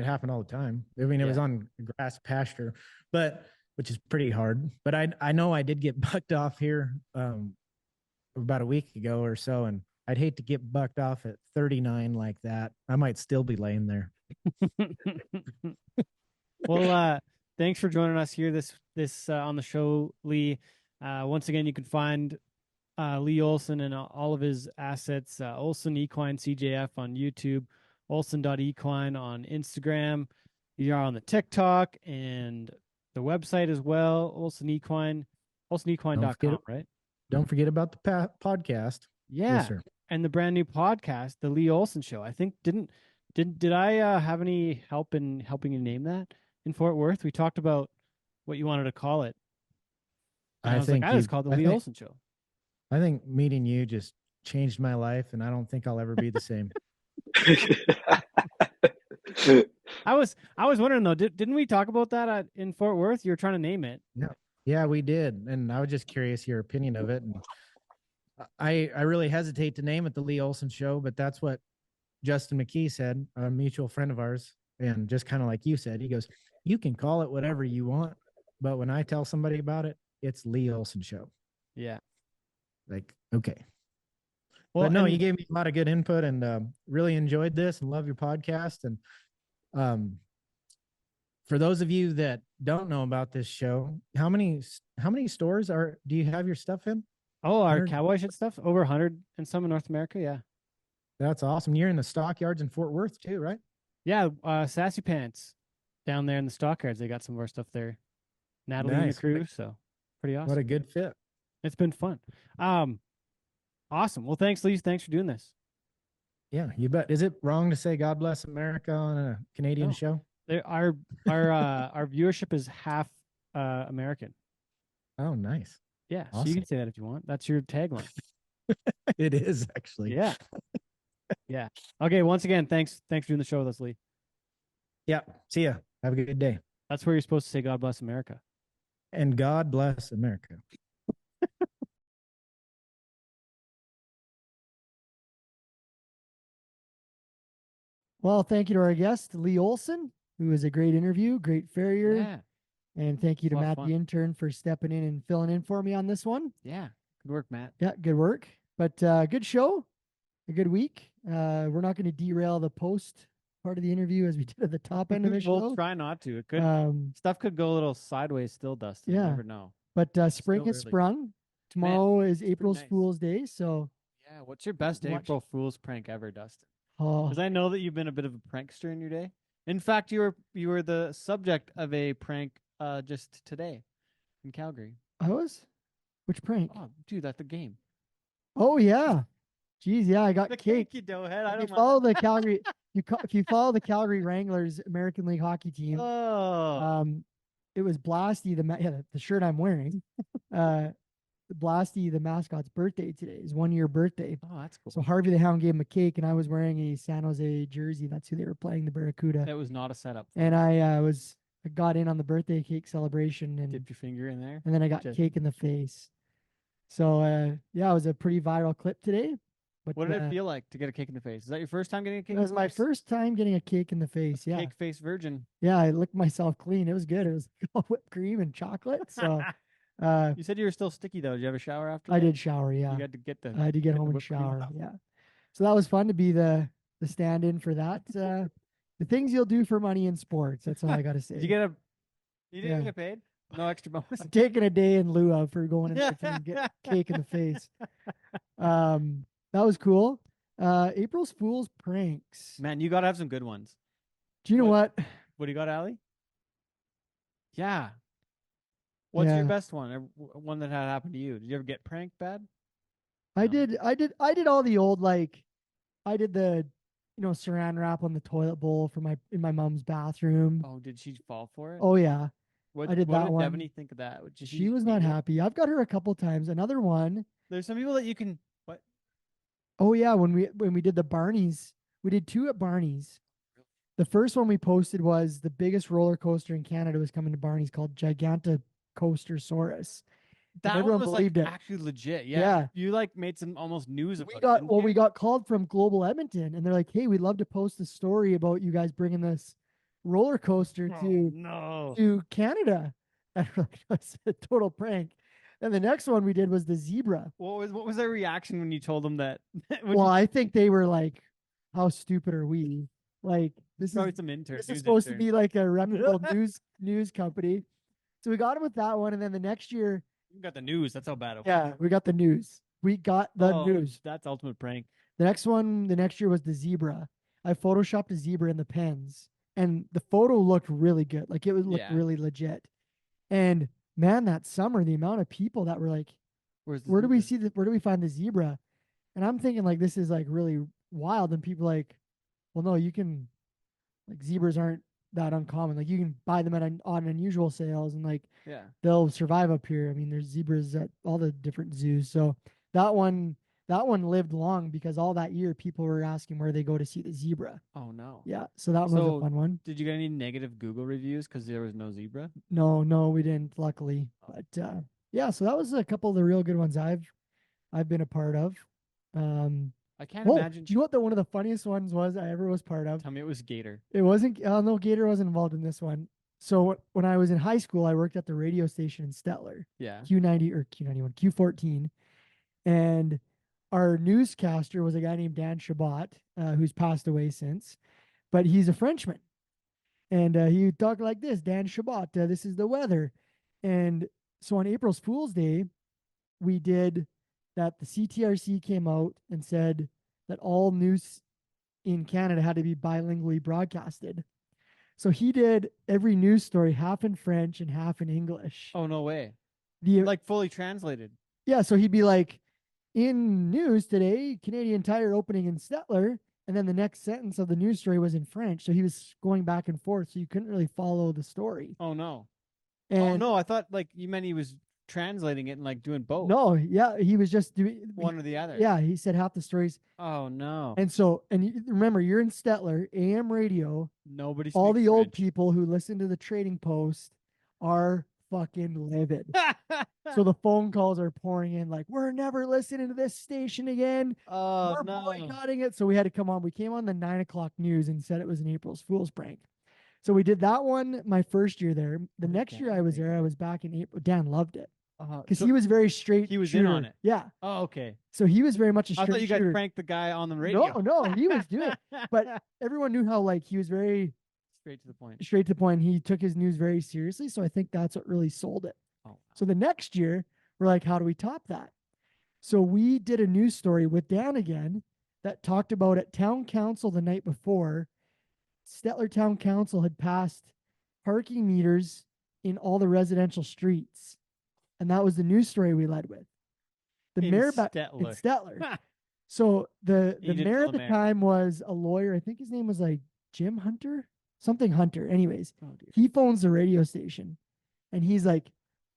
Speaker 3: happened all the time. I mean, it was on grass pasture, but which is pretty hard. But I know I did get bucked off here about a week ago or so, and I'd hate to get bucked off at 39 like that. I might still be laying there.
Speaker 2: Well, thanks for joining us here this on the show, Lee. Once again, you can find Lee Olsen and all of his assets, Olsen Equine CJF on YouTube, Olsen.equine on Instagram. You are on the TikTok and the website as well, Olsen Equine, olsenequine.com, right?
Speaker 3: Don't forget about the podcast.
Speaker 2: Yeah.
Speaker 3: Yes, sir.
Speaker 2: And the brand new podcast, The Lee Olsen Show. I think did I have any help in helping you name that in Fort Worth? We talked about what you wanted to call it. And I was like, just called The Lee Olsen Show.
Speaker 3: I think meeting you just changed my life, and I don't think I'll ever be the same.
Speaker 2: I was wondering though, didn't we talk about that in Fort Worth? You were trying to name it.
Speaker 3: Yeah, we did, and I was just curious your opinion of it. And I really hesitate to name it the Lee Olsen Show, but that's what Justin McKee said, a mutual friend of ours, and just kind of like you said, he goes, "You can call it whatever you want, but when I tell somebody about it, it's Lee Olsen Show."
Speaker 2: Yeah.
Speaker 3: Like, okay.
Speaker 2: Well,
Speaker 3: but no, you gave me a lot of good input and really enjoyed this and love your podcast. And for those of you that don't know about this show, how many stores do you have your stuff in?
Speaker 2: Oh, our cowboy shit stuff? Over 100 and some in North America, yeah.
Speaker 3: That's awesome. You're in the stockyards in Fort Worth too, right?
Speaker 2: Yeah, Sassy Pants down there in the stockyards. They got some of our stuff there. Natalie and the crew, so pretty awesome.
Speaker 3: What a good fit.
Speaker 2: It's been fun. Awesome. Well, thanks, Lee. Thanks for doing this.
Speaker 3: Yeah, you bet. Is it wrong to say God bless America on a Canadian show?
Speaker 2: Our viewership is half American.
Speaker 3: Oh, nice.
Speaker 2: Yeah,
Speaker 3: awesome.
Speaker 2: So you can say that if you want. That's your tagline.
Speaker 3: It is actually.
Speaker 2: Yeah. Yeah. Okay. Once again, thanks for doing the show with us, Lee.
Speaker 3: Yeah. See ya. Have a good day.
Speaker 2: That's where you're supposed to say God bless America.
Speaker 3: And God bless America.
Speaker 1: Well, thank you to our guest, Lee Olsen, who was a great interview, great farrier.
Speaker 2: Yeah.
Speaker 1: And thank you to Matt, the intern, for stepping in and filling in for me on this one.
Speaker 2: Yeah. Good work, Matt.
Speaker 1: Yeah, good work. But good show, a good week. We're not going to derail the post part of the interview as we did at the top end of the show.
Speaker 2: We'll try not to. It could stuff could go a little sideways still, Dustin.
Speaker 1: Yeah.
Speaker 2: You never know.
Speaker 1: But spring has sprung. Tomorrow is April Fool's Day, so
Speaker 2: yeah. What's your best April Fool's prank ever, Dustin?
Speaker 1: Oh,
Speaker 2: because I know that you've been a bit of a prankster in your day. In fact, you were the subject of a prank just today in Calgary.
Speaker 1: I was? Which prank?
Speaker 2: Oh, dude, at the game.
Speaker 1: Oh yeah. Jeez, yeah, I got cake.
Speaker 2: You doughhead. I don't
Speaker 1: follow the Calgary. if you follow the Calgary Wranglers American League hockey team, it was Blasty, the shirt I'm wearing. Blasty, the mascot's birthday today, his 1 year birthday.
Speaker 2: Oh, that's cool.
Speaker 1: So Harvey the Hound gave him a cake, and I was wearing a San Jose jersey. That's who they were playing, the Barracuda.
Speaker 2: That was not a setup.
Speaker 1: And I got in on the birthday cake celebration, and
Speaker 2: dipped your finger in there,
Speaker 1: and then I got cake in the face. So it was a pretty viral clip today. But
Speaker 2: what did it feel like to get a cake in the face? Is that your first time getting a cake?
Speaker 1: It was my first time getting a cake in the face. Yeah,
Speaker 2: cake face virgin.
Speaker 1: Yeah, I licked myself clean. It was good. It was all whipped cream and chocolate. So.
Speaker 2: You said you were still sticky though. Did you have a shower after?
Speaker 1: I did shower. Yeah,
Speaker 2: you had to get
Speaker 1: I had to get home and shower. Yeah, so that was fun to be the stand-in for that. The things you'll do for money in sports. That's all I got to say.
Speaker 2: Did you get You didn't get paid? No extra bonus.
Speaker 1: I'm taking a day in lieu of for going in there and get cake in the face. That was cool. April's Fool's pranks.
Speaker 2: Man, you gotta have some good ones.
Speaker 1: Do you know what?
Speaker 2: What do you got, Allie? Yeah. What's your best one? One that had happened to you? Did you ever get pranked bad?
Speaker 1: I did all the old, like, I did the, saran wrap on the toilet bowl in my mom's bathroom.
Speaker 2: Oh, did she fall for it?
Speaker 1: Oh yeah.
Speaker 2: What
Speaker 1: I did
Speaker 2: what
Speaker 1: that
Speaker 2: did
Speaker 1: one.
Speaker 2: Devaney think of that?
Speaker 1: She was not happy. I've got her a couple times. Another one.
Speaker 2: There's some people that you can what?
Speaker 1: Oh yeah, when we did the Barney's, we did 2 at Barney's. The first one we posted was the biggest roller coaster in Canada was coming to Barney's called Gigantocoastersaurus.
Speaker 2: That
Speaker 1: everyone
Speaker 2: one was
Speaker 1: believed
Speaker 2: like
Speaker 1: it.
Speaker 2: Actually legit. Yeah. You like made some almost news about it.
Speaker 1: We got called from Global Edmonton, and they're like, "Hey, we'd love to post a story about you guys bringing this roller coaster to Canada." And we're like, that's a total prank. And the next one we did was the zebra.
Speaker 2: What was their reaction when you told them that?
Speaker 1: I think they were like, "How stupid are we?" Like, this
Speaker 2: probably some intern.
Speaker 1: This is supposed to be like a reputable news company. So we got him with that one, and then the next year
Speaker 2: we got the news. That's how bad it was.
Speaker 1: Yeah, we got the news. We got the news.
Speaker 2: That's ultimate prank.
Speaker 1: The next one, the next year was the zebra. I photoshopped a zebra in the pens, and the photo looked really good. Like it looked really legit. And man, that summer, the amount of people that were like, where do we find the zebra? And I'm thinking like, this is like really wild. And people like, well, no, you can, like, zebras aren't that uncommon. Like you can buy them on unusual sales, and like, they'll survive up here. I mean, there's zebras at all the different zoos. So that one lived long because all that year people were asking where they go to see the zebra.
Speaker 2: Oh no.
Speaker 1: Yeah. So that one was a fun one.
Speaker 2: Did you get any negative Google reviews because there was no zebra?
Speaker 1: No, we didn't, luckily. But so that was a couple of the real good ones I've been a part of.
Speaker 2: I can't imagine.
Speaker 1: Do you know what one of the funniest ones was I ever was part of?
Speaker 2: Tell me it was Gator.
Speaker 1: It wasn't. No, Gator wasn't involved in this one. So when I was in high school, I worked at the radio station in Stettler.
Speaker 2: Yeah.
Speaker 1: Q90 or Q91, Q14, and our newscaster was a guy named Dan Shabbat, who's passed away since, but he's a Frenchman, and he talked like this: Dan Shabbat, this is the weather, and so on April's Fool's Day, we did that. The CTRC came out and said that all news in Canada had to be bilingually broadcasted. So he did every news story half in French and half in English.
Speaker 2: Oh, no way. Like fully translated.
Speaker 1: Yeah, so he'd be like, in news today, Canadian Tire opening in Stettler, and then the next sentence of the news story was in French. So he was going back and forth, so you couldn't really follow the story.
Speaker 2: Oh, no.
Speaker 1: And
Speaker 2: I thought like you meant he was translating it and like doing both.
Speaker 1: No, yeah, he was just doing
Speaker 2: one or the other.
Speaker 1: Yeah, he said half the stories.
Speaker 2: Oh no.
Speaker 1: And so, remember, you're in Stettler, AM radio.
Speaker 2: Nobody.
Speaker 1: All the
Speaker 2: French.
Speaker 1: old people who listen to the Trading Post are fucking livid. So the phone calls are pouring in like, we're never listening to this station again.
Speaker 2: Oh,
Speaker 1: we're boycotting it. So we had to come on. We came on the 9 o'clock news and said it was an April's Fool's prank. So we did that one my first year there. The next year I was there, I was back in April. Dan loved it. Because he was very straight.
Speaker 2: He was
Speaker 1: shooter.
Speaker 2: in on it.
Speaker 1: Yeah.
Speaker 2: Oh, okay.
Speaker 1: So he was very much a straight
Speaker 2: I thought you guys
Speaker 1: shooter.
Speaker 2: pranked the guy on the radio.
Speaker 1: No, he was doing it. But everyone knew how, like, he was very
Speaker 2: straight to the point.
Speaker 1: Straight to the point. He took his news very seriously. So I think that's what really sold it.
Speaker 2: Oh.
Speaker 1: So the next year, we're like, how do we top that? So we did a news story with Dan again that talked about at town council the night before, Stettler Town Council had passed parking meters in all the residential streets. And that was the news story we led with. The mayor in Stettler. So the
Speaker 2: You didn't
Speaker 1: mayor
Speaker 2: know
Speaker 1: at
Speaker 2: the
Speaker 1: the
Speaker 2: mayor.
Speaker 1: time was a lawyer. I think his name was like Jim Hunter, something Hunter. Anyways,
Speaker 2: Oh, dear.
Speaker 1: he phones the radio station and he's like,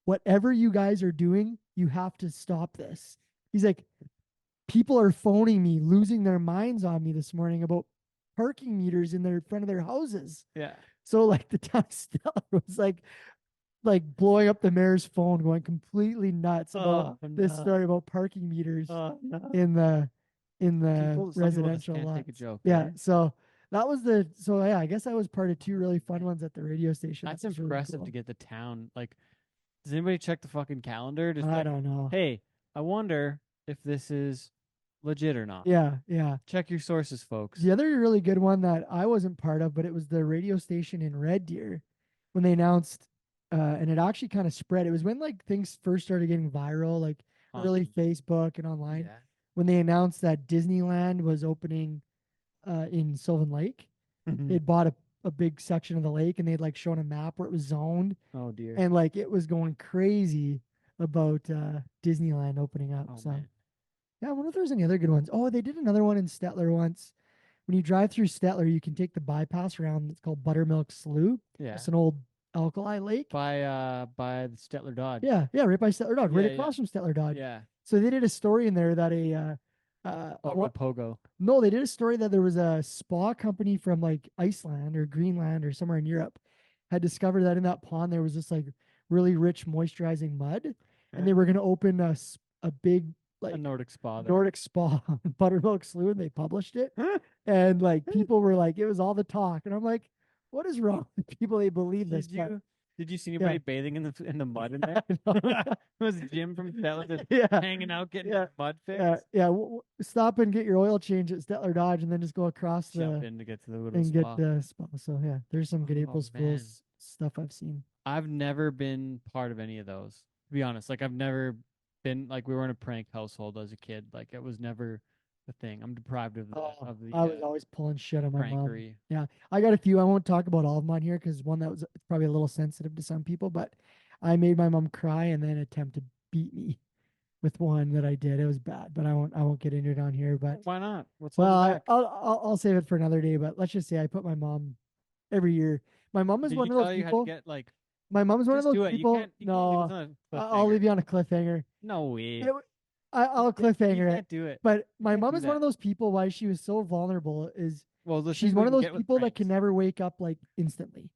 Speaker 1: whatever you guys are doing, you have to stop this. He's like, people are phoning me, losing their minds on me this morning about parking meters in their front of their houses.
Speaker 2: Yeah.
Speaker 1: So like the town Stellar was like blowing up the mayor's phone, going completely nuts about this story about parking meters
Speaker 2: No.
Speaker 1: in the
Speaker 2: Some people just
Speaker 1: residential
Speaker 2: can't
Speaker 1: lots.
Speaker 2: take a joke.
Speaker 1: Yeah.
Speaker 2: eh?
Speaker 1: So that was yeah, I guess I was part of two really fun ones at the radio station.
Speaker 2: That's
Speaker 1: That was really
Speaker 2: impressive
Speaker 1: cool.
Speaker 2: to get the town. Like, does anybody check the fucking calendar? Just
Speaker 1: I
Speaker 2: like,
Speaker 1: don't know.
Speaker 2: hey, I wonder if this is legit or not.
Speaker 1: Yeah, yeah.
Speaker 2: Check your sources, folks.
Speaker 1: The other really good one that I wasn't part of, but it was the radio station in Red Deer when they announced, and it actually kind of spread. It was when like things first started getting viral, like early Facebook and online,
Speaker 2: Yeah.
Speaker 1: when they announced that Disneyland was opening in Sylvan Lake. They'd bought a big section of the lake and they'd like shown a map where it was zoned,
Speaker 2: Oh dear.
Speaker 1: and like it was going crazy about Disneyland opening up.
Speaker 2: Oh
Speaker 1: So
Speaker 2: man.
Speaker 1: yeah, I wonder if there's any other good ones. Oh, they did another one in Stettler once. When you drive through Stettler, you can take the bypass around. It's called Buttermilk Slough.
Speaker 2: Yeah.
Speaker 1: It's an old alkali lake.
Speaker 2: By the Stettler Dodge.
Speaker 1: Yeah, right by Stettler Dodge, right
Speaker 2: Yeah,
Speaker 1: across from Stettler Dodge.
Speaker 2: Yeah.
Speaker 1: So they did a story in there that
Speaker 2: Pogo.
Speaker 1: no, they did a story that there was a spa company from like Iceland or Greenland or somewhere in Europe had discovered that in that pond there was this like really rich moisturizing mud, and they were going to open a big like
Speaker 2: a Nordic spa.
Speaker 1: Nordic spa on Buttermilk Slough, and they published it, and like people were like, it was all the talk, and I'm like, what is wrong with people? They believe this.
Speaker 2: Did you see anybody bathing in the mud in there? Was Jim from Stettler just hanging out getting his mud fixed?
Speaker 1: Stop and get your oil change at Stettler Dodge, and then just go across
Speaker 2: Jump in to get to the little
Speaker 1: and
Speaker 2: spa.
Speaker 1: get the spa. So yeah, there's some good April
Speaker 2: man.
Speaker 1: Fools stuff I've seen.
Speaker 2: I've never been part of any of those. To be honest, like I've never been like we were in a prank household as a kid. Like it was never the thing. I'm deprived of the.
Speaker 1: I was always pulling shit on my
Speaker 2: prankery.
Speaker 1: mom. Yeah, I got a few. I won't talk about all of them on here because one that was probably a little sensitive to some people. But I made my mom cry and then attempt to beat me with one that I did. It was bad, but I won't get into it on here. But
Speaker 2: why not?
Speaker 1: I'll save it for another day. But let's just say I put my mom every year. My mom is one of those people.
Speaker 2: Get, like,
Speaker 1: my mom's one of those people.
Speaker 2: No,
Speaker 1: I'll leave you on a cliffhanger.
Speaker 2: No way.
Speaker 1: I'll cliffhanger
Speaker 2: you
Speaker 1: it.
Speaker 2: Can't do it.
Speaker 1: But my mom is one of those people. Why she was so vulnerable is she's
Speaker 2: one
Speaker 1: one of those people that can never wake up like instantly.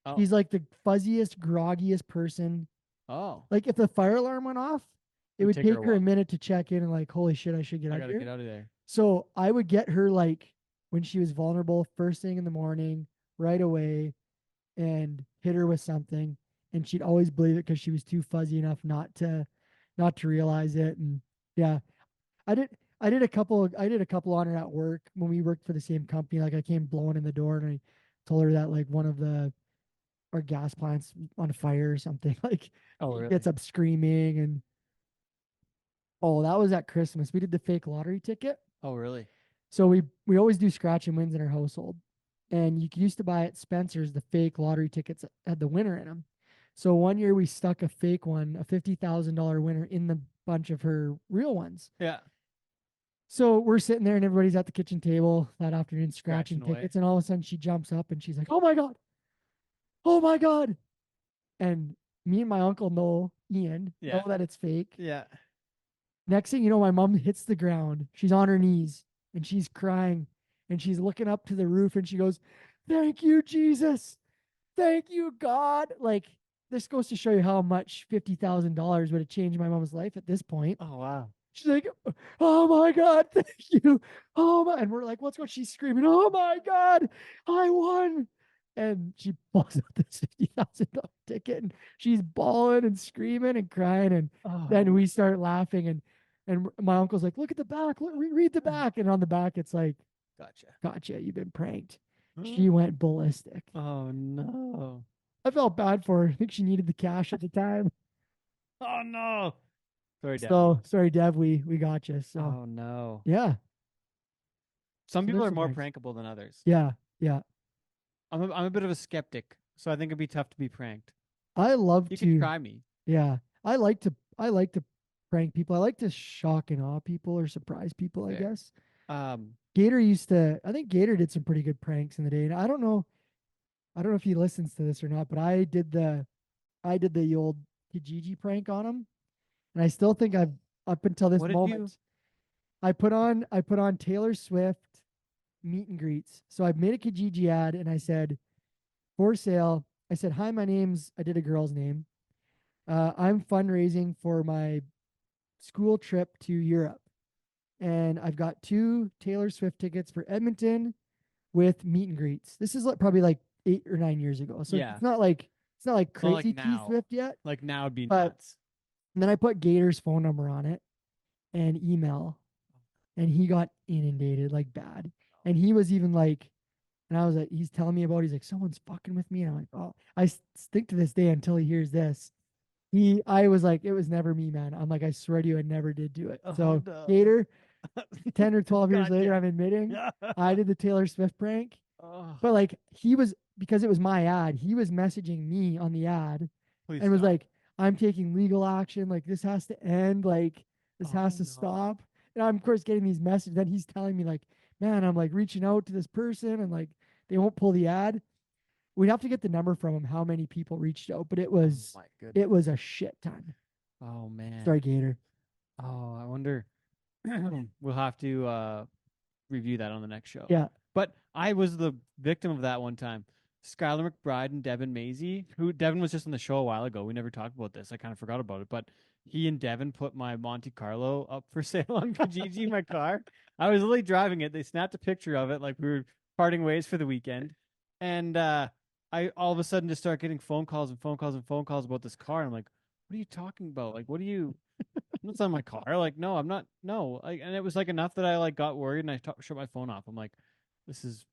Speaker 2: Oh.
Speaker 1: She's like the fuzziest, groggiest person.
Speaker 2: Oh.
Speaker 1: Like if the fire alarm went off, it would take her a minute to check in and like, holy shit, I should get out of here.
Speaker 2: Get out of there.
Speaker 1: So I would get her like when she was vulnerable first thing in the morning, right away, and hit her with something. And she'd always believe it because she was too fuzzy enough not to realize it. And yeah, I did a couple on her at work when we worked for the same company. Like I came blowing in the door and I told her that like one of our gas plants on fire or something. Like
Speaker 2: really?
Speaker 1: Gets up screaming. And that was at Christmas. We did the fake lottery ticket.
Speaker 2: Oh really?
Speaker 1: So we always do scratch and wins in our household. And you used to buy at Spencer's the fake lottery tickets that had the winner in them. So one year we stuck a fake one, a $50,000 winner in the bunch of her real ones.
Speaker 2: Yeah.
Speaker 1: So we're sitting there and everybody's at the kitchen table that afternoon scratching tickets.
Speaker 2: Away.
Speaker 1: And all of a sudden she jumps up and she's like, oh my God. Oh my God. And me and my uncle Ian know that it's fake.
Speaker 2: Yeah.
Speaker 1: Next thing you know, my mom hits the ground. She's on her knees and she's crying and she's looking up to the roof and she goes, thank you, Jesus. Thank you, God. Like, this goes to show you how much $50,000 would have changed my mom's life at this point.
Speaker 2: Oh, wow.
Speaker 1: She's like, oh my God, thank you. Oh my, and we're like, what's going on? She's screaming, oh my God, I won. And she pulls out this $50,000 ticket and she's bawling and screaming and crying. And then we start laughing. And my uncle's like, look at the back, read the back. And on the back, it's like, gotcha, you've been pranked. She went ballistic.
Speaker 2: Oh no.
Speaker 1: I felt bad for her. I think she needed the cash at the time.
Speaker 2: Oh no. Sorry, Dev.
Speaker 1: Sorry, Dev. We got you. So.
Speaker 2: Oh no.
Speaker 1: Yeah.
Speaker 2: Some people are more prankable than others.
Speaker 1: Yeah.
Speaker 2: I'm a bit of a skeptic, so I think it'd be tough to be pranked.
Speaker 1: I love
Speaker 2: you
Speaker 1: to.
Speaker 2: You can try me.
Speaker 1: Yeah. I like to prank people. I like to shock and awe people or surprise people, I
Speaker 2: Fair.
Speaker 1: guess.
Speaker 2: Um,
Speaker 1: Gator I think Gator did some pretty good pranks in the day. And I don't know if he listens to this or not, but I did the old Kijiji prank on him. And I still think I've up until this
Speaker 2: What did
Speaker 1: moment, I put on Taylor Swift meet and greets. So I made a Kijiji ad and I said, for sale. I said, hi, I did a girl's name. I'm fundraising for my school trip to Europe. And I've got 2 Taylor Swift tickets for Edmonton with meet and greets. This is probably like 8 or 9 years ago. So
Speaker 2: Yeah.
Speaker 1: it's not like crazy T
Speaker 2: now.
Speaker 1: Swift yet.
Speaker 2: like now would be
Speaker 1: But-
Speaker 2: nuts.
Speaker 1: And then I put Gator's phone number on it and email. And he got inundated like bad. And he was even like, and I was like, he's telling me about, he's like, someone's fucking with me. And I'm like, oh, I stick to this day until he hears this. I was like, it was never me, man. I'm like, I swear to you, I never did do it. So
Speaker 2: no.
Speaker 1: Gator, 10 or 12 years
Speaker 2: God
Speaker 1: later,
Speaker 2: damn.
Speaker 1: I'm admitting I did the Taylor Swift prank.
Speaker 2: Oh,
Speaker 1: But like because it was my ad, he was messaging me on the ad
Speaker 2: please
Speaker 1: and was
Speaker 2: stop.
Speaker 1: like, I'm taking legal action. Like this has to end. Like this has
Speaker 2: Oh,
Speaker 1: to
Speaker 2: no.
Speaker 1: stop. And I'm of course getting these messages. Then he's telling me like, man, I'm like reaching out to this person and like they won't pull the ad. We'd have to get the number from him, how many people reached out, but it was
Speaker 2: Oh my goodness.
Speaker 1: it was a shit ton.
Speaker 2: Oh man.
Speaker 1: Sorry, Gator.
Speaker 2: Oh, I wonder. We'll have to review that on the next show.
Speaker 1: Yeah.
Speaker 2: But I was the victim of that one time. Skylar McBride and Devin Maisie, who Devin was just on the show a while ago. We never talked about this. I kind of forgot about it. But he and Devin put my Monte Carlo up for sale on Kijiji, my car. I was literally driving it. They snapped a picture of it like we were parting ways for the weekend. And I all of a sudden just start getting phone calls and phone calls and phone calls about this car. I'm like, what are you talking about? Like, what are you? That's on my car. Like, no, I'm not. No. Like, and it was like enough that I like got worried and I shut my phone off. I'm like, this is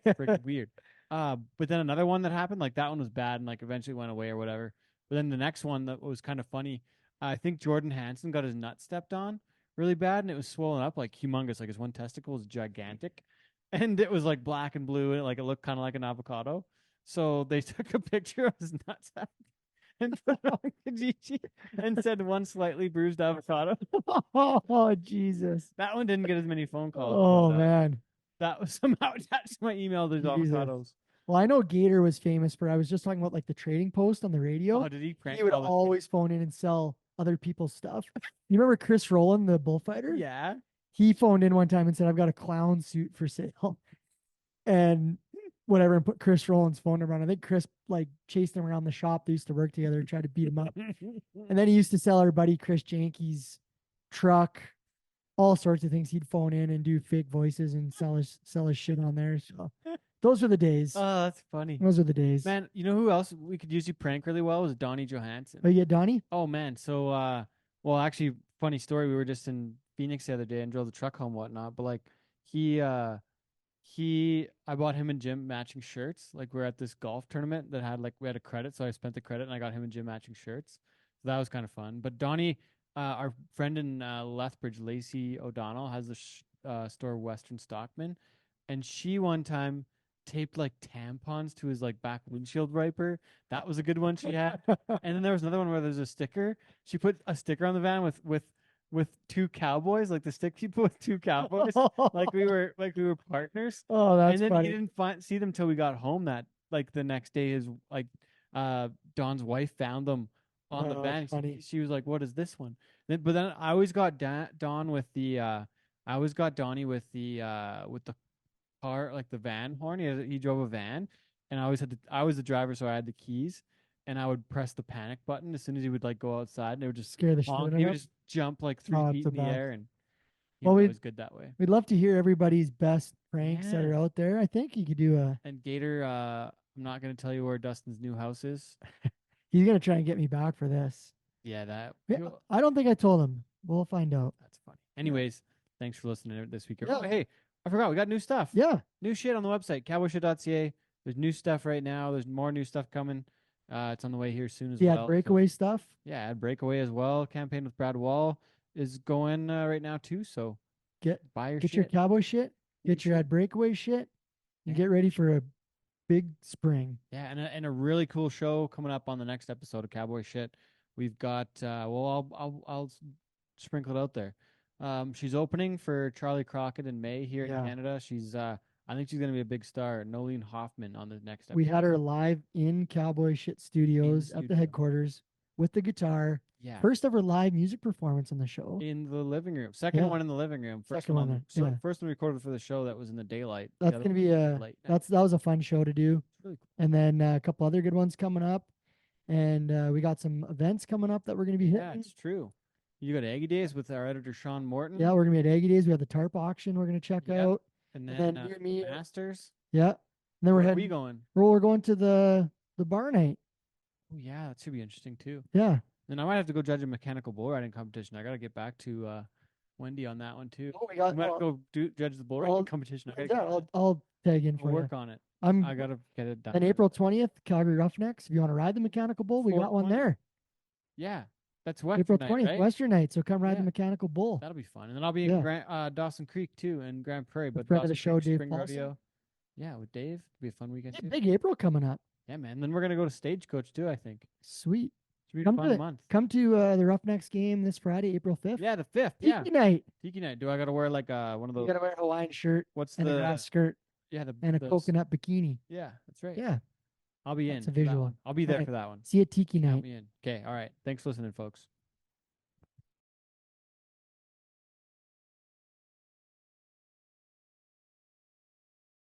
Speaker 2: freaking weird. But then another one that happened, like that one was bad and like eventually went away or whatever. But then the next one that was kind of funny, I think Jordan Hansen got his nut stepped on really bad and it was swollen up like humongous. Like his one testicle was gigantic, and it was like black and blue and it looked kind of like an avocado. So they took a picture of his nutsack and put it on Kijiji and said one slightly bruised avocado.
Speaker 1: Oh, Jesus.
Speaker 2: That one didn't get as many phone calls.
Speaker 1: Oh,
Speaker 2: but,
Speaker 1: man.
Speaker 2: that was somehow attached to my email. There's
Speaker 1: Jesus.
Speaker 2: avocados.
Speaker 1: Well, I know Gator was famous for, I was just talking about like the trading post on the radio.
Speaker 2: Oh, did he prank
Speaker 1: He would
Speaker 2: call the-
Speaker 1: always phone in and sell other people's stuff. You remember Chris Rowland, the bullfighter?
Speaker 2: Yeah.
Speaker 1: He phoned in one time and said, I've got a clown suit for sale. And whatever, and put Chris Rowland's phone number on. I think Chris like chased him around the shop. They used to work together and tried to beat him up. And then he used to sell our buddy Chris Janke's truck, all sorts of things. He'd phone in and do fake voices and sell his shit on there. So those were the days.
Speaker 2: Oh, that's funny.
Speaker 1: Those are the days.
Speaker 2: Man, you know who else we could usually prank really well was Donnie Johansson.
Speaker 1: Oh, yeah, Donnie?
Speaker 2: Oh man, so well actually funny story, we were just in Phoenix the other day and drove the truck home and whatnot, but like I bought him and Jim matching shirts. Like we're at this golf tournament that had we had a credit, so I spent the credit and I got him and Jim matching shirts. So that was kind of fun. But Donnie, our friend in Lethbridge, Lacey O'Donnell, has the store Western Stockman, and she one time taped like tampons to his like back windshield wiper. That was a good one she had. And then there was another one where there's a sticker. She put a sticker on the van with 2 cowboys, like the stick she put with 2 cowboys, like we were partners.
Speaker 1: Oh, that's
Speaker 2: and then
Speaker 1: funny.
Speaker 2: he didn't see them till we got home. That like the next day, his Don's wife found them on the
Speaker 1: Oh,
Speaker 2: van.
Speaker 1: that's funny.
Speaker 2: She was like, "What is this one?" But then I always got Don with the I always got Donnie with the car, like the van horn. He drove a van, and I was the driver, so I had the keys, and I would press the panic button as soon as he would like go outside, and it would just
Speaker 1: Scare the shit
Speaker 2: honk.
Speaker 1: out of
Speaker 2: He
Speaker 1: him.
Speaker 2: would just jump like 3
Speaker 1: Oh,
Speaker 2: feet
Speaker 1: that's
Speaker 2: in the
Speaker 1: the
Speaker 2: air, and he
Speaker 1: Well,
Speaker 2: was
Speaker 1: we-
Speaker 2: always good that way.
Speaker 1: We'd love to hear everybody's best pranks that
Speaker 2: Yeah.
Speaker 1: are out there. I think you could do
Speaker 2: And Gator, I'm not gonna tell you where Dustin's new house is.
Speaker 1: he's going to try and get me back for this.
Speaker 2: Yeah, that.
Speaker 1: Yeah, I don't think I told him. We'll find out.
Speaker 2: That's funny. Anyways, thanks for listening this week.
Speaker 1: Yeah.
Speaker 2: Oh, hey, I forgot we got new stuff.
Speaker 1: Yeah.
Speaker 2: New shit on the website, cowboyshit.ca. There's new stuff right now. There's more new stuff coming. It's on the way here soon as
Speaker 1: Yeah,
Speaker 2: well.
Speaker 1: breakaway stuff.
Speaker 2: Yeah, ad breakaway as well. Campaign with Brad Wall is going right now too. So buy your
Speaker 1: Get
Speaker 2: shit.
Speaker 1: your cowboy shit. Get your ad breakaway shit. And get ready for a big spring.
Speaker 2: Yeah, and a really cool show coming up on the next episode of Cowboy Shit. We've got I'll sprinkle it out there. She's opening for Charlie Crockett in May here in Canada. She's I think she's gonna be a big star. Nolene Hoffman on the next episode.
Speaker 1: We had her live in Cowboy Shit Studios at the headquarters with the guitar.
Speaker 2: Yeah.
Speaker 1: First ever live music performance on the show.
Speaker 2: In the living room. Second one in the living room. First one recorded for the show that was in the daylight.
Speaker 1: That's gonna be that was a fun show to do.
Speaker 2: Really cool.
Speaker 1: And then a couple other good ones coming up. And we got some events coming up that we're gonna be hitting.
Speaker 2: Yeah, it's true. You got Aggie Days with our editor Sean Morton.
Speaker 1: Yeah, we're gonna be at Aggie Days. We have the tarp auction we're gonna check out.
Speaker 2: And then
Speaker 1: me,
Speaker 2: Masters.
Speaker 1: Yeah. And then
Speaker 2: Where are we going?
Speaker 1: We're going to the bar night.
Speaker 2: Oh yeah, that should be interesting too.
Speaker 1: Yeah.
Speaker 2: And I might have to go judge a mechanical bull riding competition. I gotta get back to Wendy on that one too.
Speaker 1: Oh, we got.
Speaker 2: I might go judge the bull riding competition.
Speaker 1: I'll tag in for
Speaker 2: work on it. I gotta get it done.
Speaker 1: And April 20th, Calgary Roughnecks. If you want to ride the mechanical bull, we got one there.
Speaker 2: Yeah, that's Western
Speaker 1: April 20th,
Speaker 2: night, right?
Speaker 1: Western night. So come ride the mechanical bull.
Speaker 2: That'll be fun. And then I'll be in Dawson Creek too, and Grand Prairie. But
Speaker 1: friend of the
Speaker 2: Dawson
Speaker 1: show,
Speaker 2: Creek
Speaker 1: Dave
Speaker 2: Spring
Speaker 1: Paulson.
Speaker 2: Rodeo. Yeah, with Dave. It'll be a fun weekend too.
Speaker 1: Big April coming up.
Speaker 2: Yeah, man. Then we're gonna go to Stagecoach too, I think.
Speaker 1: Sweet.
Speaker 2: Should be a fun month.
Speaker 1: Come to the Roughnecks game this Friday, April 5th.
Speaker 2: Yeah, the 5th.
Speaker 1: Tiki night.
Speaker 2: Tiki night. Do I gotta wear like one of those?
Speaker 1: You gotta wear a Hawaiian shirt.
Speaker 2: What's
Speaker 1: and a grass skirt.
Speaker 2: Yeah,
Speaker 1: and a coconut bikini.
Speaker 2: Yeah, that's right.
Speaker 1: Yeah.
Speaker 2: I'll be
Speaker 1: That's
Speaker 2: in.
Speaker 1: a visual.
Speaker 2: I'll be there for that one.
Speaker 1: See you at Tiki night.
Speaker 2: Count me in. Okay, all right. Thanks for listening, folks.